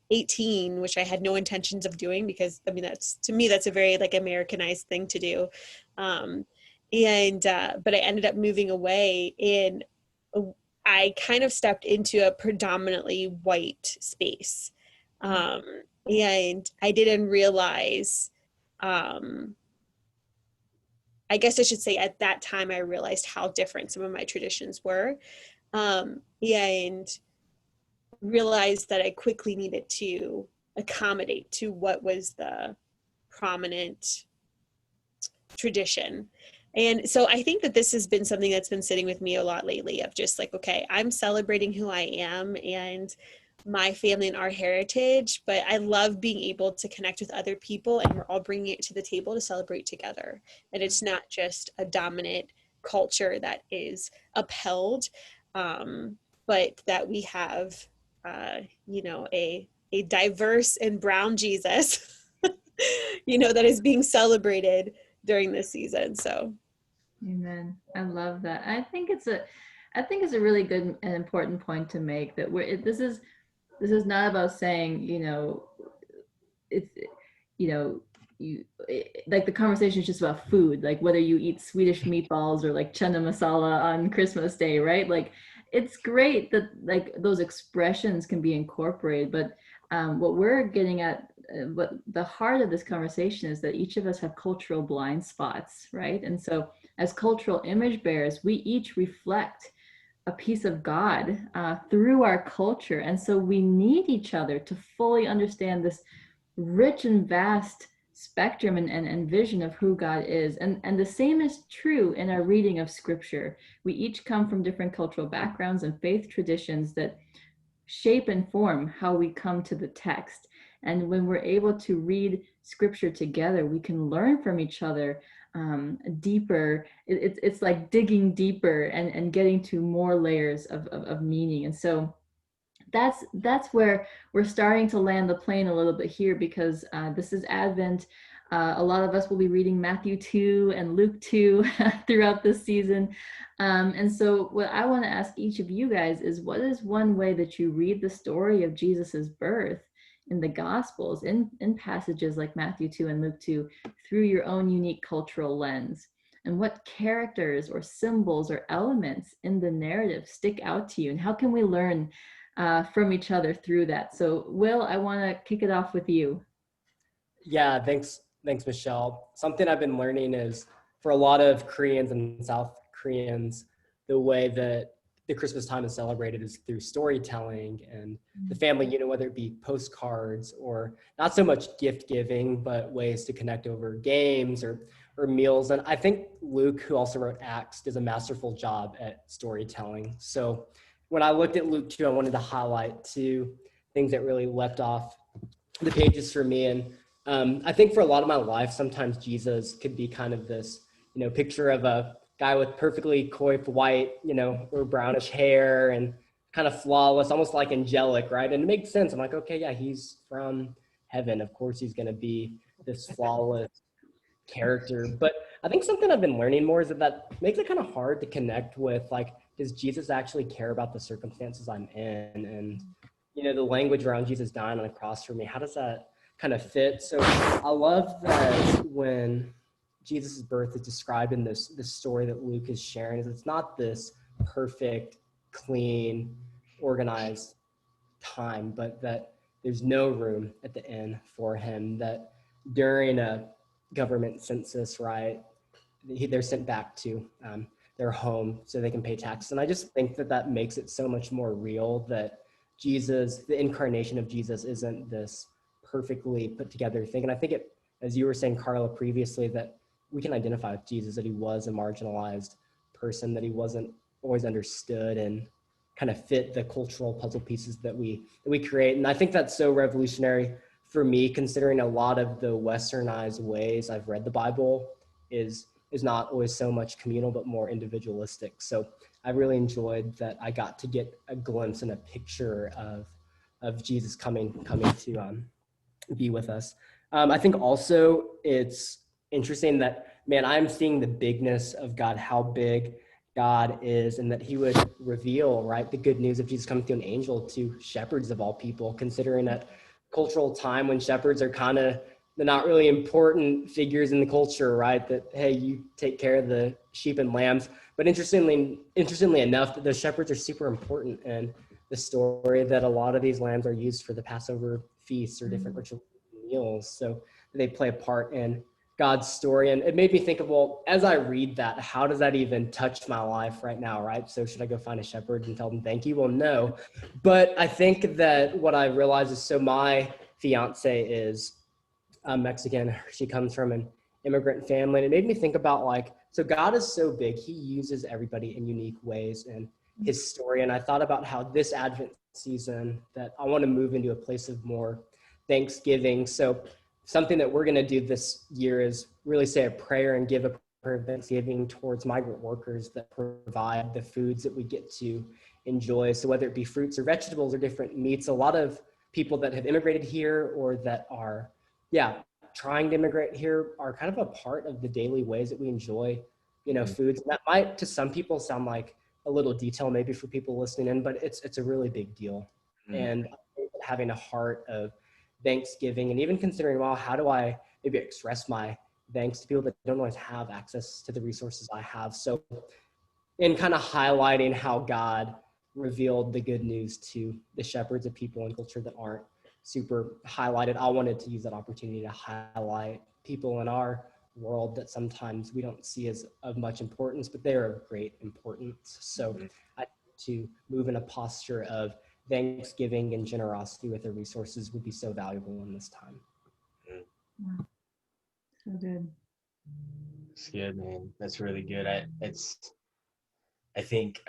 18, which I had no intentions of doing, because that's a very like Americanized thing to do. But I ended up moving away, and I kind of stepped into a predominantly white space. And I didn't realize, I guess I should say at that time, I realized how different some of my traditions were. And realized that I quickly needed to accommodate to what was the prominent tradition. And so I think that this has been something that's been sitting with me a lot lately, of just like, okay, I'm celebrating who I am and my family and our heritage, but I love being able to connect with other people, and we're all bringing it to the table to celebrate together. And it's not just a dominant culture that is upheld, but that we have, a diverse and brown Jesus, that is being celebrated during this season. So Amen. I love that. I think it's a really good and important point to make, that this is not about saying, it's, like the conversation is just about food, like whether you eat Swedish meatballs or like chana masala on Christmas Day, right? Like, it's great that like those expressions can be incorporated, but what we're getting at, what the heart of this conversation is, that each of us have cultural blind spots, right? And so as cultural image bearers, we each reflect a piece of God through our culture. And so we need each other to fully understand this rich and vast spectrum and vision of who God is. And the same is true in our reading of scripture. We each come from different cultural backgrounds and faith traditions that shape and form how we come to the text. And when we're able to read scripture together, we can learn from each other deeper. It's like digging deeper and getting to more layers of meaning. And so that's where we're starting to land the plane a little bit here, because this is Advent. A lot of us will be reading Matthew 2 and Luke 2 throughout this season. And so what I want to ask each of you guys is, what is one way that you read the story of Jesus's birth in the Gospels, in passages like Matthew 2 and Luke 2, through your own unique cultural lens? And what characters or symbols or elements in the narrative stick out to you? And how can we learn from each other through that? So Will, I want to kick it off with you. Yeah, thanks, Michelle. Something I've been learning is, for a lot of Koreans and South Koreans, the way that the Christmas time is celebrated is through storytelling and the family, whether it be postcards or not so much gift giving, but ways to connect over games or meals. And I think Luke, who also wrote Acts, does a masterful job at storytelling. So when I looked at Luke 2, I wanted to highlight two things that really leapt off the pages for me. And I think for a lot of my life, sometimes Jesus could be kind of this, picture of a guy with perfectly coiffed white, or brownish hair and kind of flawless, almost like angelic, right? And it makes sense. I'm like, okay, yeah, he's from heaven. Of course, he's going to be this flawless character. But I think something I've been learning more is that makes it kind of hard to connect with, like, does Jesus actually care about the circumstances I'm in? And, the language around Jesus dying on the cross for me, how does that kind of fit? So I love that when Jesus' birth is described in this story that Luke is sharing, is it's not this perfect, clean, organized time, but that there's no room at the inn for him, that during a government census, right, they're sent back to their home so they can pay taxes. And I just think that makes it so much more real, that Jesus, the incarnation of Jesus, isn't this perfectly put together thing. And I think it, as you were saying, Carla, previously, that we can identify with Jesus, that he was a marginalized person, that he wasn't always understood and kind of fit the cultural puzzle pieces that we create. And I think that's so revolutionary for me, considering a lot of the westernized ways I've read the Bible is not always so much communal, but more individualistic. So I really enjoyed that I got to get a glimpse and a picture of Jesus coming to be with us. I think also it's interesting that, man, I'm seeing the bigness of God, how big God is, and that he would reveal, right, the good news of Jesus coming through an angel to shepherds of all people, considering that cultural time when shepherds are kind of the not really important figures in the culture, right? That, hey, you take care of the sheep and lambs. But interestingly enough, the shepherds are super important in the story, that a lot of these lambs are used for the Passover feasts or different ritual meals. So they play a part in God's story. And it made me think of, well, as I read that, how does that even touch my life right now, right? So should I go find a shepherd and tell them thank you? Well, no. But I think that what I realized is, so my fiance is Mexican. She comes from an immigrant family. And it made me think about, like, so God is so big, he uses everybody in unique ways in his story. And I thought about how this Advent season, that I want to move into a place of more Thanksgiving. So something that we're going to do this year is really say a prayer and give a prayer of thanksgiving towards migrant workers that provide the foods that we get to enjoy. So whether it be fruits or vegetables or different meats, a lot of people that have immigrated here or that are, trying to immigrate here are kind of a part of the daily ways that we enjoy, foods. And that might, to some people, sound like a little detail maybe for people listening in, but it's a really big deal. And having a heart of Thanksgiving, and even considering, well, how do I maybe express my thanks to people that don't always have access to the resources I have? So in kind of highlighting how God revealed the good news to the shepherds of people and culture that aren't super highlighted, I wanted to use that opportunity to highlight people in our world that sometimes we don't see as of much importance, but they're of great importance. So I to move in a posture of thanksgiving and generosity with their resources would be so valuable in this time. Wow. So good. It's good, man. That's really good. I think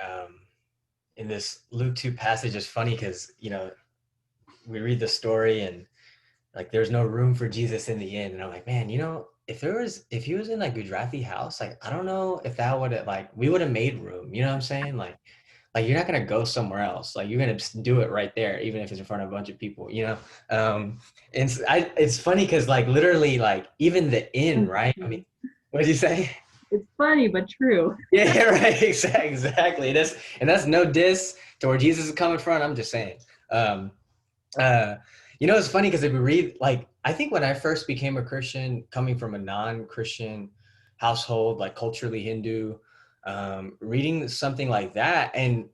in this Luke 2 passage, it's funny because, we read the story and like there's no room for Jesus in the inn. And I'm like, man, if he was in like Gujarati house, like, I don't know if that would have, like, we would have made room, you know what I'm saying? Like you're not going to go somewhere else. Like, you're going to do it right there, even if it's in front of a bunch of people, and it's funny because, like, literally, like, even the inn, right? I mean, what did you say? It's funny, but true. Yeah, right. Exactly. That's no diss to where Jesus is coming from. I'm just saying. It's funny because if we read, like, I think when I first became a Christian, coming from a non-Christian household, like culturally Hindu, reading something like that and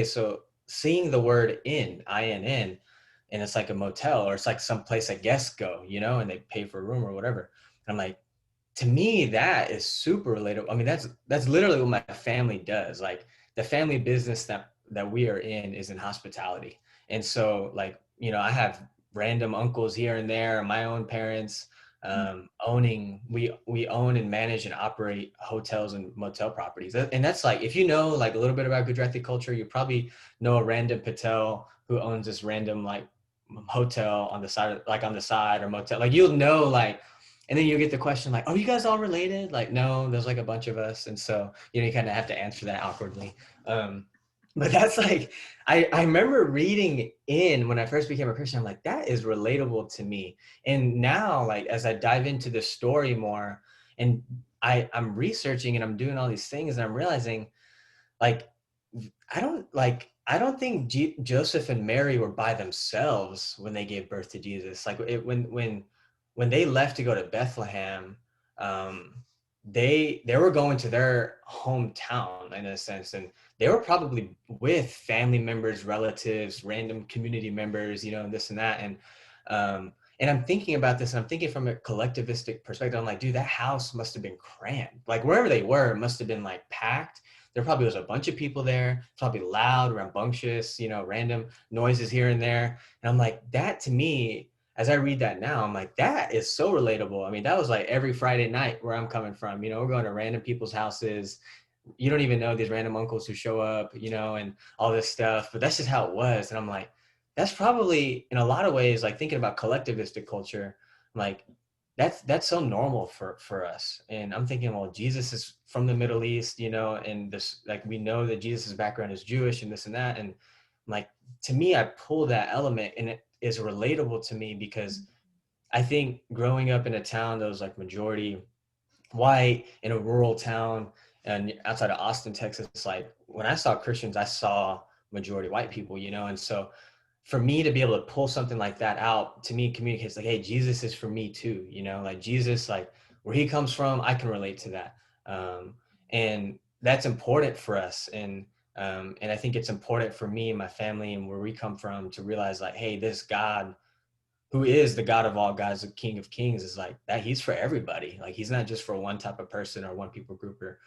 so seeing the word inn, INN, and it's like a motel or it's like some place that guests go, and they pay for a room or whatever. And I'm like, to me, that is super relatable. I mean, that's literally what my family does. Like, the family business that we are in is in hospitality. And so, like, I have random uncles here and there, my own parents, we own and manage and operate hotels and motel properties. And that's like, if you know like a little bit about Gujarati culture, you probably know a random Patel who owns this random like hotel on the side or motel. Like, you'll know, like, and then you get the question like, oh, you guys all related? Like, no, there's like a bunch of us. And so, you kind of have to answer that awkwardly. But that's like, I remember reading when I first became a Christian, I'm like, that is relatable to me. And now, like, as I dive into the story more and I'm researching and I'm doing all these things and I'm realizing, like, I don't think Joseph and Mary were by themselves when they gave birth to Jesus. Like, when they left to go to Bethlehem, they were going to their hometown in a sense, and they were probably with family members, relatives, random community members, and this and that. And I'm thinking about this, and I'm thinking from a collectivistic perspective. I'm like, dude, that house must have been crammed. Like, wherever they were, it must have been like packed. There probably was a bunch of people there, probably loud, rambunctious, random noises here and there. And I'm like, that to me, as I read that now, I'm like, that is so relatable. I mean, that was like every Friday night where I'm coming from. We're going to random people's houses. You don't even know these random uncles who show up, and all this stuff. But that's just how it was. And I'm like, that's probably in a lot of ways, like thinking about collectivistic culture, like that's so normal for us. And I'm thinking, well, Jesus is from the Middle East, and this, like, we know that Jesus' background is Jewish and this and that. And like, to me, I pull that element and it is relatable to me because I think growing up in a town that was like majority white in a rural town and outside of Austin, Texas, like, when I saw Christians, I saw majority white people, and so for me to be able to pull something like that out, to me, communicates like, hey, Jesus is for me too, like Jesus, like where he comes from, I can relate to that. And that's important for us. And I think it's important for me and my family and where we come from to realize like, hey, this God who is the God of all gods, the King of Kings, is like that. He's for everybody. Like he's not just for one type of person or one people group or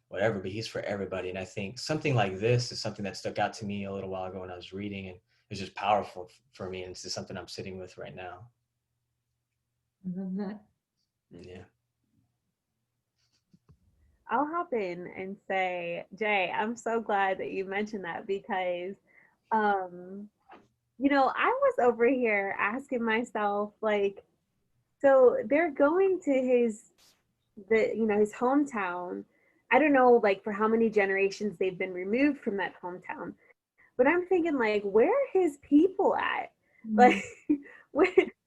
whatever, but he's for everybody. And I think something like this is something that stuck out to me a little while ago when I was reading, and it's just powerful for me. And it's just something I'm sitting with right now. I love that. Yeah. I'll hop in and say, Jay, I'm so glad that you mentioned that because, you know, I was over here asking myself, like, so they're going to his hometown. I don't know, like, for how many generations they've been removed from that hometown, but I'm thinking, like, where are his people at? Like,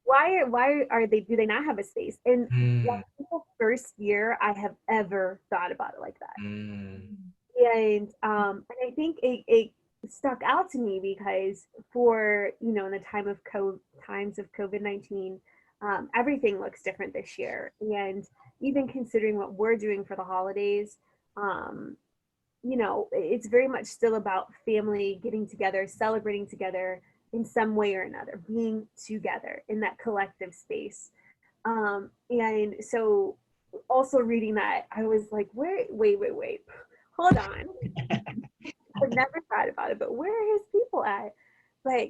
why are they? Do they not have a space? And that's the first year I have ever thought about it like that. And I think it stuck out to me because for in the times of COVID-19, everything looks different this year. And even considering what we're doing for the holidays, it's very much still about family getting together, celebrating together in some way or another, being together in that collective space. And so also reading that, I was like, wait, hold on. I've never thought about it, but where are his people at? But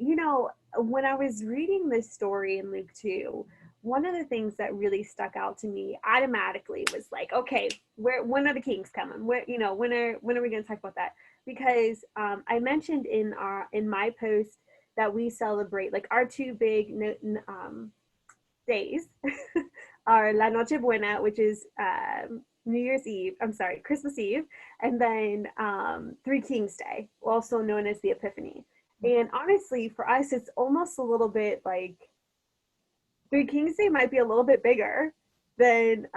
when I was reading this story in Luke 2, one of the things that really stuck out to me automatically was like, okay, when are the kings coming? When are we going to talk about that? Because I mentioned in my post that we celebrate like our two big days are La Noche Buena, which is Christmas Eve, and then Three Kings Day, also known as the Epiphany. And honestly, for us, it's almost a little bit like Three Kings Day might be a little bit bigger than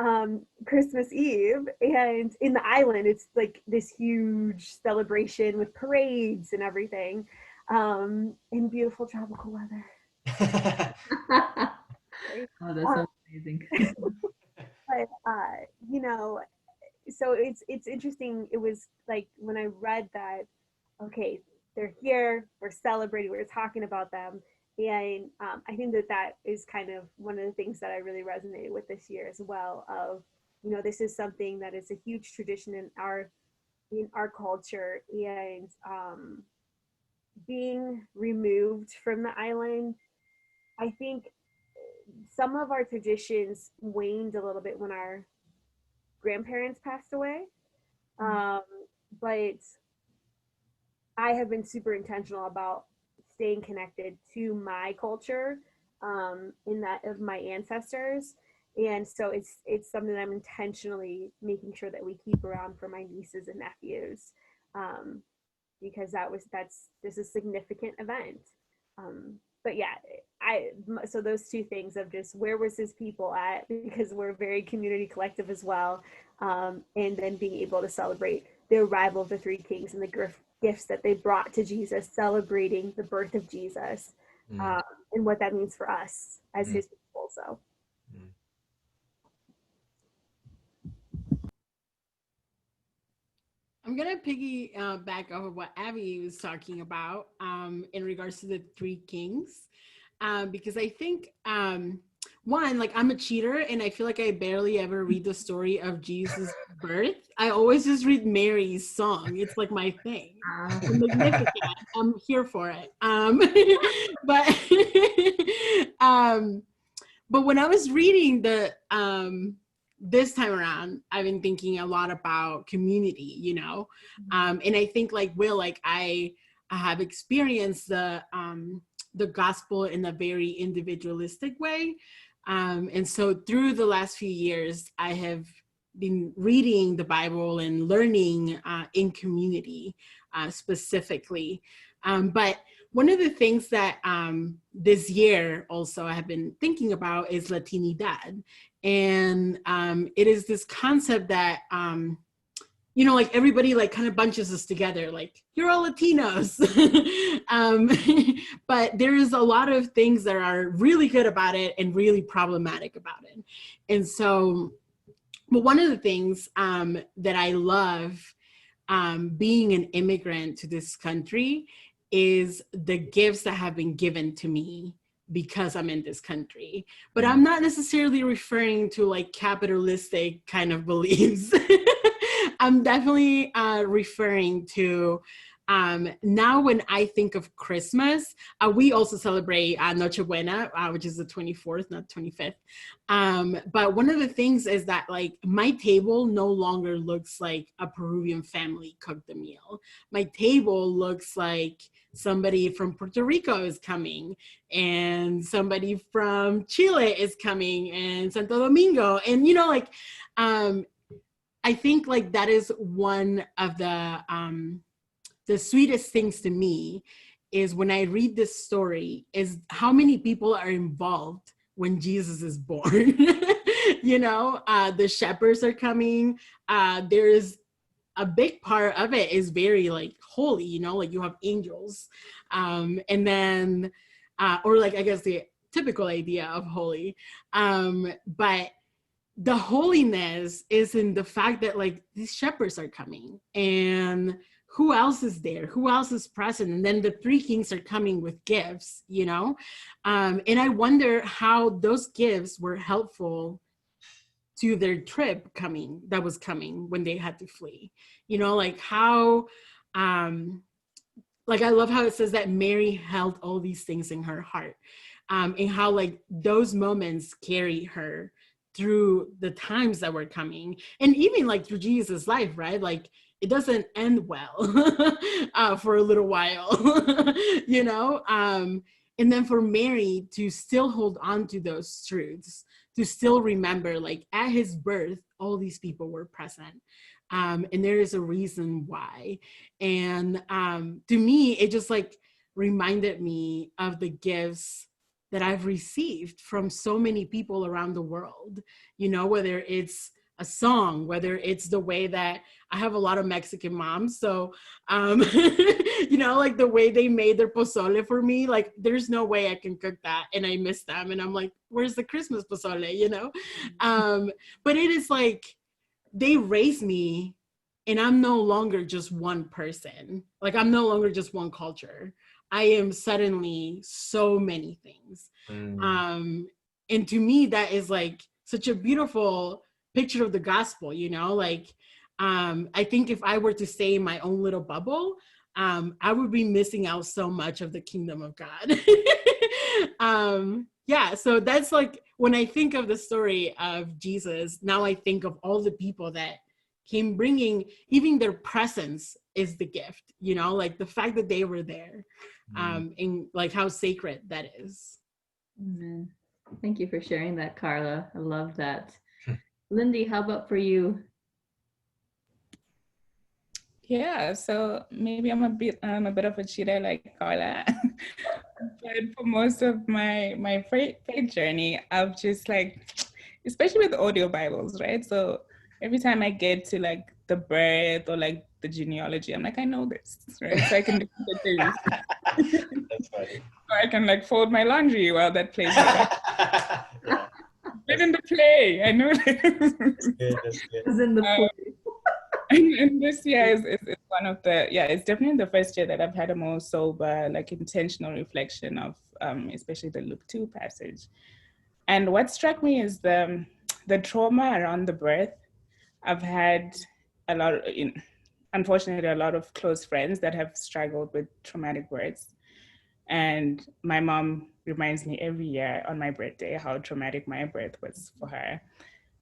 Christmas Eve. And in the island, it's like this huge celebration with parades and everything, in beautiful tropical weather. Oh, that's so amazing. But so it's interesting. It was like when I read that, okay, they're here, we're celebrating, we're talking about them. And I think that is kind of one of the things that I really resonated with this year as well, of this is something that is a huge tradition in our culture. And being removed from the island, I think some of our traditions waned a little bit when our grandparents passed away. But I have been super intentional about staying connected to my culture, in that of my ancestors. And so it's something that I'm intentionally making sure that we keep around for my nieces and nephews, because this is a significant event. But yeah, so those two things of just where was his people at, because we're very community collective as well, and then being able to celebrate the arrival of the three kings and the gifts that they brought to Jesus, celebrating the birth of Jesus, and what that means for us as his people. So. I'm gonna back off of what Abby was talking about in regards to the three kings, because I think one, like, I'm a cheater and I feel like I barely ever read the story of Jesus' birth. I always just read Mary's song. It's like my thing. Magnificat. I'm here for it. But when I was reading this time around, I've been thinking a lot about community, and I think like Will, like I have experienced the gospel in a very individualistic way. And so through the last few years, I have been reading the Bible and learning in community specifically. But one of the things that this year also I have been thinking about is Latinidad. And it is this concept that, like everybody like kind of bunches us together, like you're all Latinos. But there is a lot of things that are really good about it and really problematic about it. And so, but one of the things that I love being an immigrant to this country is the gifts that have been given to me because I'm in this country. But I'm not necessarily referring to like capitalistic kind of beliefs. I'm definitely referring to now when I think of Christmas, we also celebrate Noche Buena, which is the 24th, not 25th. But one of the things is that like my table no longer looks like a Peruvian family cooked the meal. My table looks like somebody from Puerto Rico is coming, and somebody from Chile is coming, and Santo Domingo. And, you know, like, I think like that is one of the sweetest things to me is when I read this story is how many people are involved when Jesus is born. You know, the shepherds are coming. There's a big part of it is very like holy, you know, like you have angels. And then, or like, I guess the typical idea of holy. But the holiness is in the fact that like these shepherds are coming, and who else is there? Who else is present? And then the three kings are coming with gifts, you know? And I wonder how those gifts were helpful to their trip that was coming when they had to flee. You know, like how, like I love how it says that Mary held all these things in her heart, and how like those moments carry her through the times that were coming, and even like through Jesus' life, right? Like it doesn't end well for a little while, you know? And then for Mary to still hold on to those truths, to still remember like at his birth, all these people were present. And there is a reason why. And to me, it just like reminded me of the gifts that I've received from so many people around the world, you know, whether it's a song, whether it's the way that I have a lot of Mexican moms. So, you know, like the way they made their pozole for me, like there's no way I can cook that. And I miss them. And I'm like, where's the Christmas pozole, you know? But it is like, they raised me and I'm no longer just one person. Like I'm no longer just one culture. I am suddenly so many things. And to me, that is like such a beautiful picture of the gospel, you know, like, I think if I were to stay in my own little bubble, I would be missing out so much of the kingdom of God. Yeah, so that's like, when I think of the story of Jesus, now I think of all the people that came bringing, even their presence is the gift, you know, like the fact that they were there, and like how sacred that is. Amen. Thank you for sharing that, Carla. I love that. Lindy, how about for you? Yeah, so maybe I'm a bit of a cheater like Carla. But for most of my faith journey, I've just like, especially with audio Bibles, right? So every time I get to like the birth or like the genealogy, I'm like, I know this, right? So I can do the things. That's funny. So I can like fold my laundry while that plays. Been in the play, I know that. That's good. That's good. Was in the play. And this year is one of the, it's definitely the first year that I've had a more sober, like intentional reflection of especially the Luke 2 passage. And what struck me is the trauma around the birth. I've had a lot of, unfortunately, a lot of close friends that have struggled with traumatic births. And my mom reminds me every year on my birthday how traumatic my birth was for her.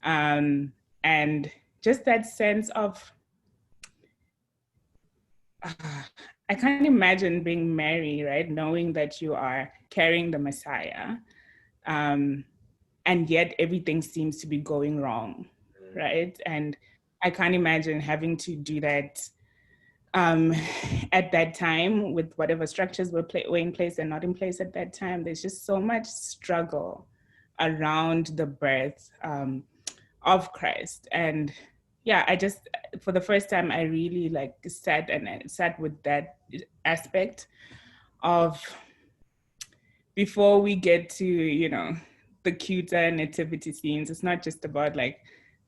And just that sense of, I can't imagine being Mary, right? Knowing that you are carrying the Messiah, and yet everything seems to be going wrong, right? And I can't imagine having to do that at that time with whatever structures were in place and not in place at that time. There's just so much struggle around the birth of Christ. And yeah, I just, for the first time, I really like sat with that aspect of, before we get to, the cuter nativity scenes, it's not just about like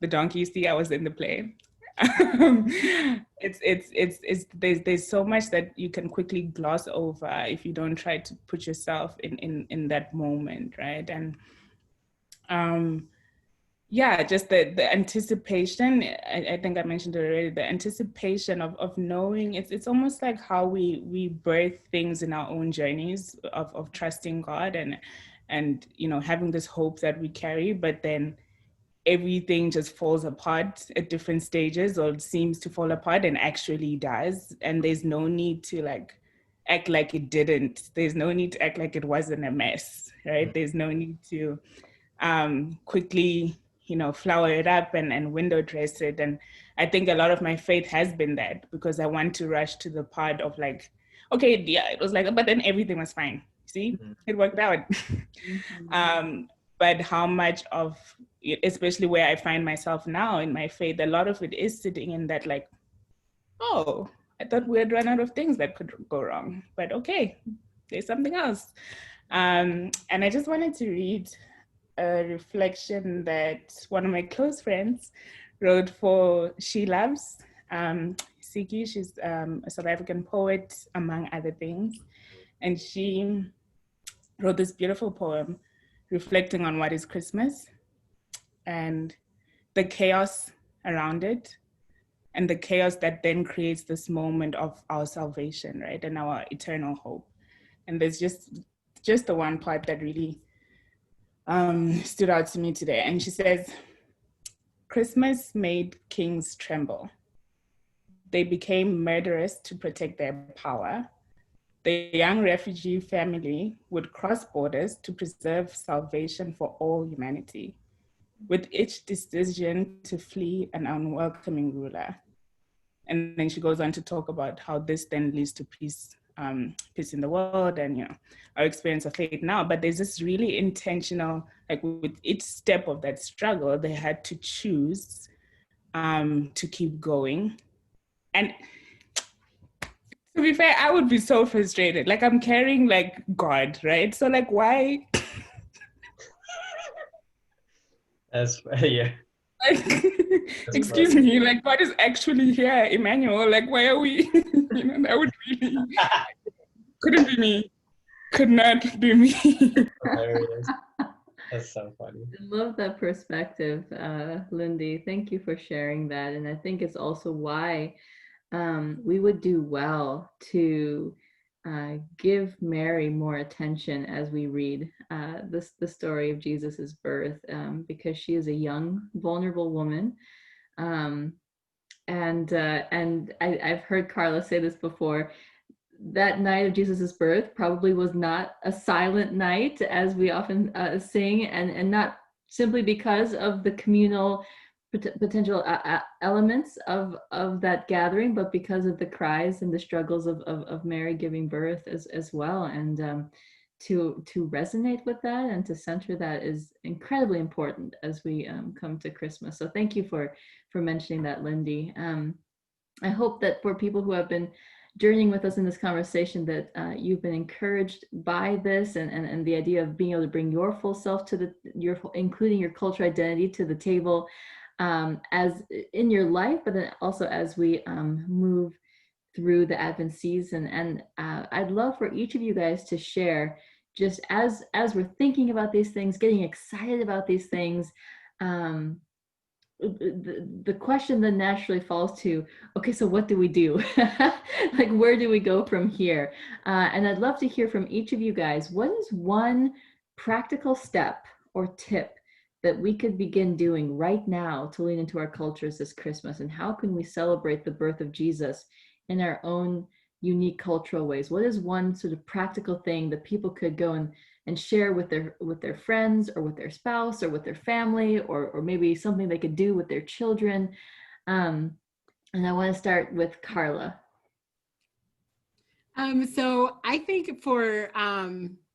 the donkey. See, I was in the play. There's so much that you can quickly gloss over if you don't try to put yourself in that moment, right? And yeah, just the anticipation, I think I mentioned it already, the anticipation of knowing, it's almost like how we birth things in our own journeys of trusting God and you know, having this hope that we carry, but then everything just falls apart at different stages, or seems to fall apart, and actually does. And there's no need to like act like it didn't. There's no need to act like it wasn't a mess, right? There's no need to quickly, you know, flower it up and window dress it. And I think a lot of my faith has been that, because I want to rush to the part of like, okay, yeah, it was like, but then everything was fine. See, it worked out. But how much of, especially where I find myself now in my faith, a lot of it is sitting in that like, oh, I thought we had run out of things that could go wrong, but okay, there's something else. And I just wanted to read a reflection that one of my close friends wrote for SheLoves. Siki, she's a South African poet, among other things. And she wrote this beautiful poem reflecting on what is Christmas and the chaos around it, and the chaos that then creates this moment of our salvation, right? And our eternal hope. And there's just the one part that really stood out to me today. And she says, Christmas made kings tremble. They became murderous to protect their power. The young refugee family would cross borders to preserve salvation for all humanity, with each decision to flee an unwelcoming ruler. And then she goes on to talk about how this then leads to peace in the world, and you know, our experience of faith now. But there's this really intentional, like with each step of that struggle, they had to choose to keep going. And to be fair, I would be so frustrated. Like, I'm carrying like God, right? So like, why? That's yeah. Like, excuse me, like God is actually here, Emmanuel. Like, why are we? You know, that would really couldn't be me. Could not be me. Hilarious. That's so funny. I love that perspective, Lindy. Thank you for sharing that. And I think it's also why we would do well to give Mary more attention as we read the story of Jesus's birth, because she is a young, vulnerable woman. And I've heard Carla say this before. That night of Jesus's birth probably was not a silent night, as we often sing, and not simply because of the communal potential elements of that gathering, but because of the cries and the struggles of Mary giving birth as well. And to resonate with that and to center that is incredibly important as we come to Christmas. So thank you for mentioning that, Lindy. I hope that for people who have been journeying with us in this conversation, that you've been encouraged by this and the idea of being able to bring your full self to including your cultural identity to the table, as in your life, but then also as we move through the Advent season. And I'd love for each of you guys to share, just as we're thinking about these things, getting excited about these things, the question then naturally falls to, okay, so what do we do? Like, where do we go from here? And I'd love to hear from each of you guys. What is one practical step or tip that we could begin doing right now to lean into our cultures this Christmas? And how can we celebrate the birth of Jesus in our own unique cultural ways? What is one sort of practical thing that people could go and share with their friends, or with their spouse, or with their family, or maybe something they could do with their children? And I want to start with Carla. So I think for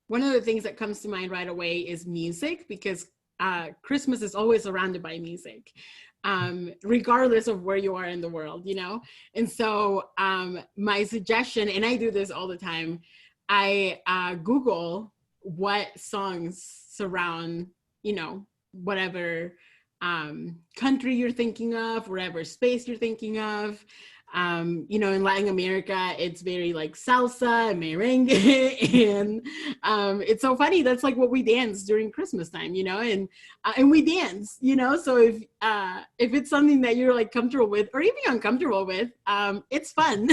one of the things that comes to mind right away is music, because Christmas is always surrounded by music, regardless of where you are in the world, you know? And so my suggestion, and I do this all the time, I Google what songs surround, you know, whatever country you're thinking of, wherever space you're thinking of. You know, in Latin America, it's very like salsa and merengue, and it's so funny. That's like what we dance during Christmas time, you know, and we dance, you know. So if it's something that you're like comfortable with, or even uncomfortable with, it's fun.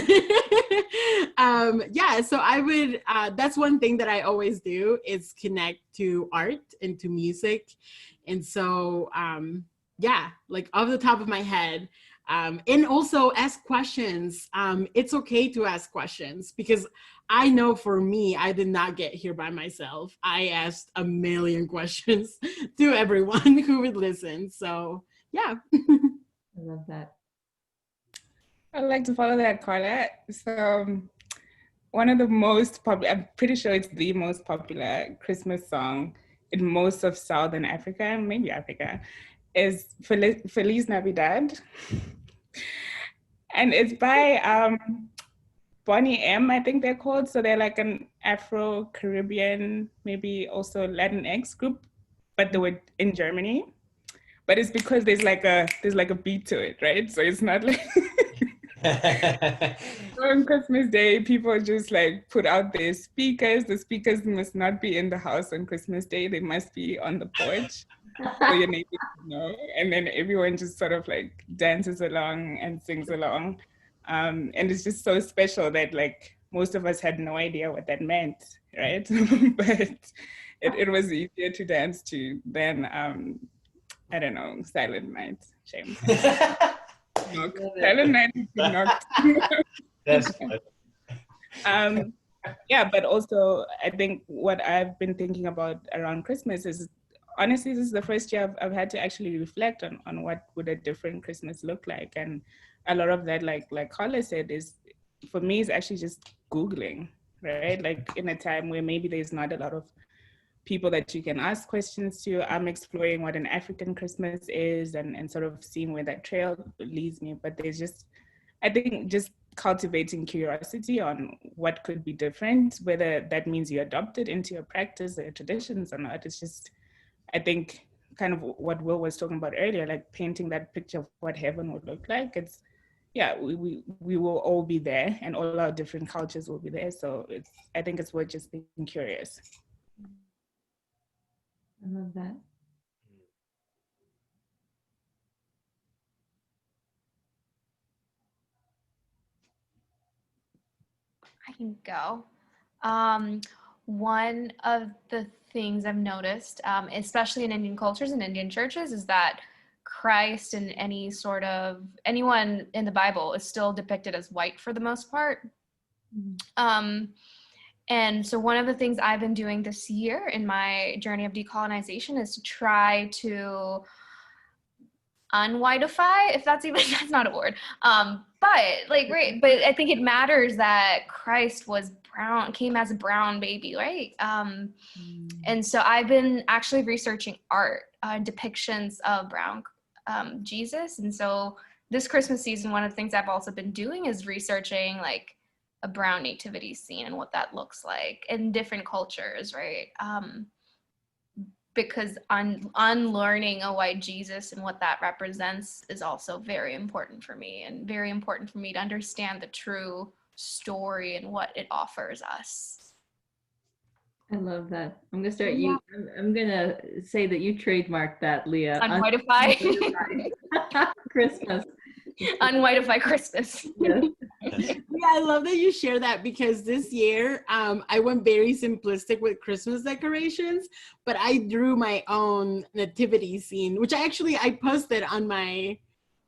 Yeah. So I would. That's one thing that I always do is connect to art and to music, and so yeah, like off the top of my head. And also ask questions. It's okay to ask questions because I know for me, I did not get here by myself. I asked a million questions to everyone who would listen. So yeah. I love that. I'd like to follow that, Carla. So one of the most popular, I'm pretty sure it's the most popular Christmas song in most of Southern Africa, maybe Africa, is Feliz Navidad. And it's by Bonnie M, I think they're called. So they're like an Afro-Caribbean, maybe also Latinx group, but they were in Germany. But it's because there's like a beat to it, right? So it's not like on Christmas Day, people just like put out their speakers. The speakers must not be in the house on Christmas Day. They must be on the porch. So your neighbors know. And then everyone just sort of like dances along and sings along. And it's just so special that like most of us had no idea what that meant, right? But it was easier to dance to than, I don't know, Silent Night. Shame. Silent Night is knocked. That's funny. Yeah, but also I think what I've been thinking about around Christmas is, honestly, this is the first year I've had to actually reflect on what would a different Christmas look like. And a lot of that, like Carla said, is for me is actually just Googling, right? Like in a time where maybe there's not a lot of people that you can ask questions to. I'm exploring what an African Christmas is and sort of seeing where that trail leads me. But there's just, I think, just cultivating curiosity on what could be different, whether that means you adopt it into your practice or your traditions or not. It's just, I think, kind of what Will was talking about earlier, like painting that picture of what heaven would look like. It's, yeah, we will all be there and all our different cultures will be there. So it's, I think it's worth just being curious. I love that. I can go. One of the things I've noticed, especially in Indian cultures and Indian churches, is that Christ and anyone in the Bible is still depicted as white for the most part. And so one of the things I've been doing this year in my journey of decolonization is to try to unwhiteify, if that's not a word. But I think it matters that Christ was brown, came as a brown baby, right? And so I've been actually researching art, depictions of brown Jesus. And so this Christmas season, one of the things I've also been doing is researching like a brown nativity scene and what that looks like in different cultures, right? Because unlearning a white Jesus and what that represents is also very important for me, and very important for me to understand the true story and what it offers us. I love that. I'm gonna start you. I'm gonna say that you trademarked that, Leah. Unwhiteify. Christmas. Unwhiteify Christmas. Yes. Yeah, I love that you share that because this year I went very simplistic with Christmas decorations, but I drew my own nativity scene, which I posted on my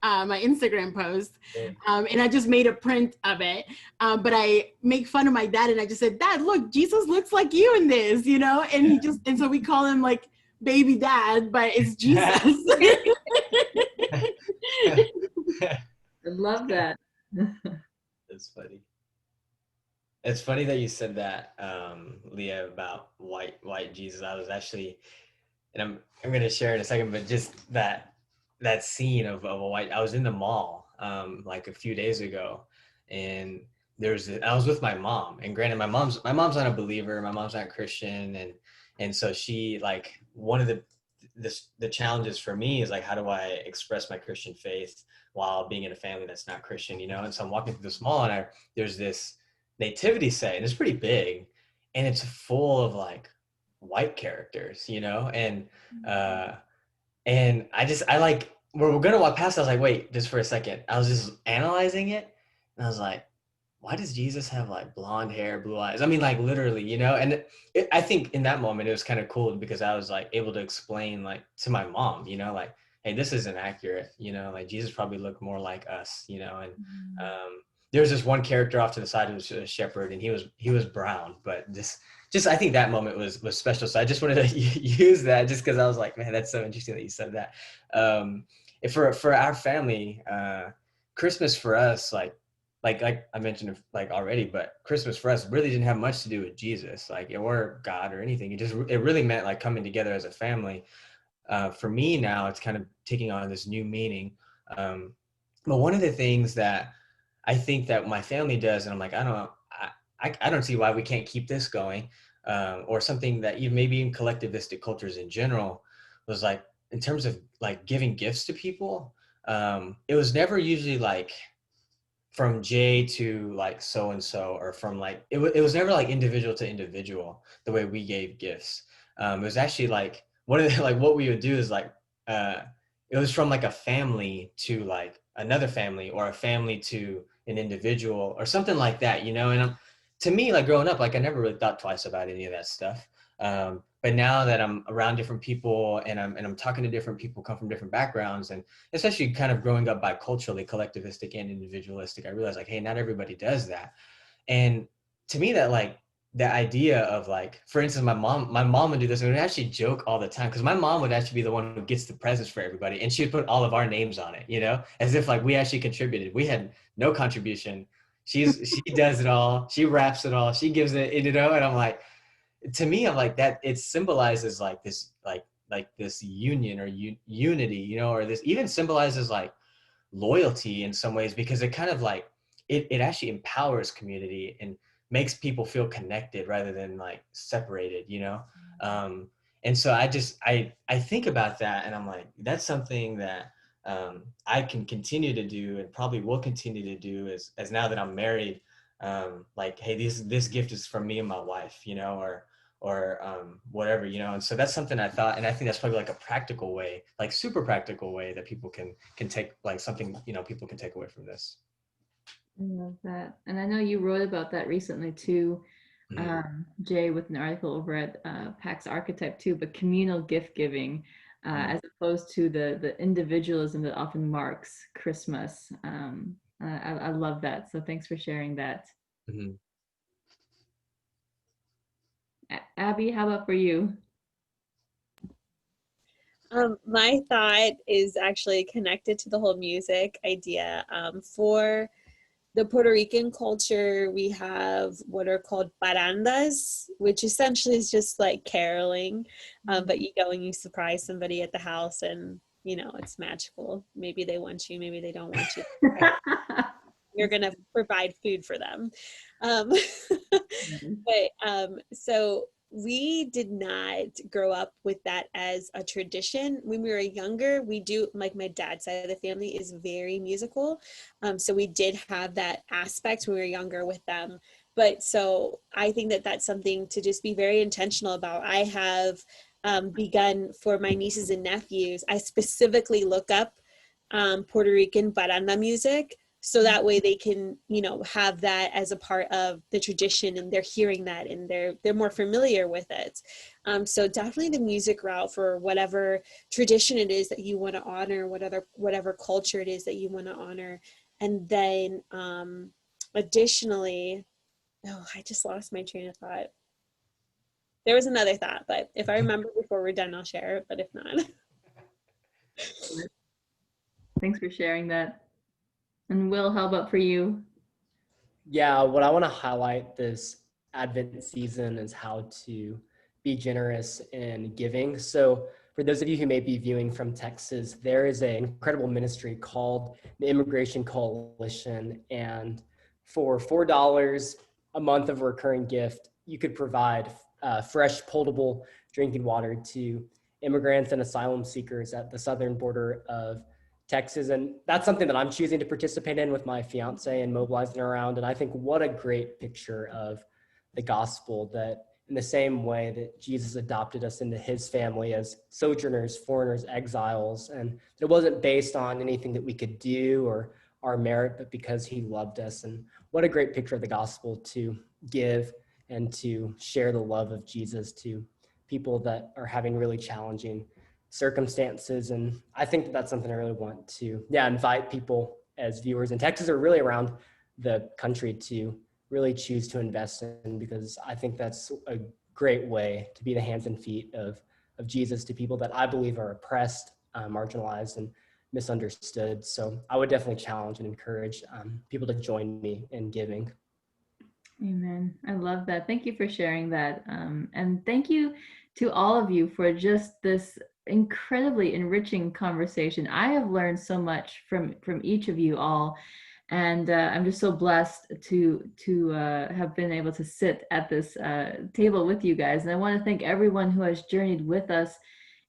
my Instagram post, and I just made a print of it. But I make fun of my dad, and I just said, "Dad, look, Jesus looks like you in this," you know, and so we call him like baby dad, but it's Jesus. I love that. That's funny. It's funny that you said that, Leah, about white Jesus. I was actually, and I'm gonna share in a second, but just that scene of a white. I was in the mall like a few days ago, and I was with my mom. And granted, my mom's not a believer. My mom's not Christian, and so she, like, one of the the challenges for me is like, how do I express my Christian faith while being in a family that's not Christian, you know? And so I'm walking through this mall and there's this nativity set and it's pretty big and it's full of like white characters, you know? And I like, we're gonna walk past, I was like, wait, just for a second. I was just analyzing it and I was like, why does Jesus have like blonde hair, blue eyes? I mean, like literally, you know? And I think in that moment, it was kind of cool because I was like able to explain like to my mom, you know, like, hey, this isn't accurate, you know, like Jesus probably looked more like us, you know? And there was this one character off to the side who was a shepherd and he was brown, but just I think that moment was special. So I just wanted to use that just because I was like, man, that's so interesting that you said that. For our family, Christmas for us, like I mentioned like already, but Christmas for us really didn't have much to do with Jesus, like or God or anything. It really meant like coming together as a family. For me now, it's kind of taking on this new meaning. But one of the things that I think that my family does, and I'm like, I don't see why we can't keep this going, or something that even maybe in collectivistic cultures in general was like in terms of like giving gifts to people. It was never usually like from J to like so and so, or from like it was never like individual to individual the way we gave gifts. It was actually like one of the, like what we would do is like it was from like a family to like another family, or a family to an individual, or something like that, you know. And to me, like growing up, like I never really thought twice about any of that stuff. But now that I'm around different people and I'm talking to different people, come from different backgrounds, and especially kind of growing up biculturally, collectivistic and individualistic, I realized like, hey, not everybody does that. And to me, that like the idea of like, for instance, my mom would do this, and we would actually joke all the time because my mom would actually be the one who gets the presents for everybody, and she would put all of our names on it, you know, as if like we actually contributed. We had no contribution. She does it all. She wraps it all. She gives it, you know. And I'm like, to me, I'm like that. It symbolizes like this, like this union or unity, you know, or this even symbolizes like loyalty in some ways, because it kind of like it actually empowers community and makes people feel connected rather than like separated, you know. And so I think about that and I'm like, that's something that I can continue to do and probably will continue to do as now that I'm married. Like, hey, this gift is from me and my wife, you know, or whatever, you know. And so that's something I thought, and I think that's probably like a practical way, like super practical way that people can take, like something, you know, people can take away from this. I love that. And I know you wrote about that recently too, Jay, with an article over at PAX Archetype too, but communal gift giving, as opposed to the individualism that often marks Christmas. I love that. So thanks for sharing that. Mm-hmm. Abby, how about for you? My thought is actually connected to the whole music idea. For the Puerto Rican culture, we have what are called parandas, which essentially is just like caroling, but you go and you surprise somebody at the house and, you know, it's magical. Maybe they want you, maybe they don't want you. You're going to provide food for them. So we did not grow up with that as a tradition. When we were younger, we do, like my dad's side of the family is very musical. So we did have that aspect when we were younger with them. But so I think that that's something to just be very intentional about. I have begun for my nieces and nephews, I specifically look up Puerto Rican paranda music, so that way they can, you know, have that as a part of the tradition, and they're hearing that and they're more familiar with it. So definitely the music route for whatever tradition it is that you want to honor, whatever culture it is that you want to honor. And then additionally, I just lost my train of thought. There was another thought, but if I remember before we're done, I'll share it, but if not. Thanks for sharing that. And Will, how about for you? Yeah, what I want to highlight this Advent season is how to be generous in giving. So for those of you who may be viewing from Texas, there is an incredible ministry called the Immigration Coalition. And for $4 a month of a recurring gift, you could provide fresh, potable drinking water to immigrants and asylum seekers at the southern border of Texas. And that's something that I'm choosing to participate in with my fiance and mobilizing around. And I think what a great picture of the gospel, that in the same way that Jesus adopted us into his family as sojourners, foreigners, exiles, and it wasn't based on anything that we could do or our merit, but because he loved us. And what a great picture of the gospel to give and to share the love of Jesus to people that are having really challenging circumstances. And I think that that's something I really want to, invite people as viewers in Texas or really around the country to really choose to invest in, because I think that's a great way to be the hands and feet of Jesus to people that I believe are oppressed, marginalized, and misunderstood. So I would definitely challenge and encourage people to join me in giving. Amen. I love that. Thank you for sharing that. And thank you to all of you for just this incredibly enriching conversation. I have learned so much from each of you all. And I'm just so blessed to have been able to sit at this table with you guys. And I want to thank everyone who has journeyed with us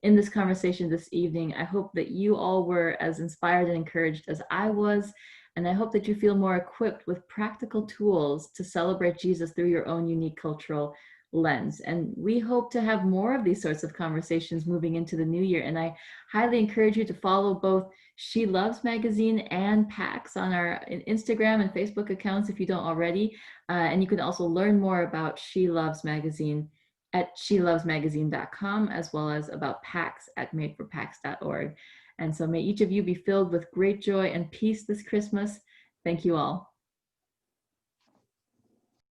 in this conversation this evening. I hope that you all were as inspired and encouraged as I was. And I hope that you feel more equipped with practical tools to celebrate Jesus through your own unique cultural lens. And we hope to have more of these sorts of conversations moving into the new year. And I highly encourage you to follow both SheLoves magazine and PAX on our Instagram and Facebook accounts if you don't already. And you can also learn more about SheLoves magazine at shelovesmagazine.com, as well as about PAX at madeforpax.org. And so may each of you be filled with great joy and peace this Christmas. Thank you all.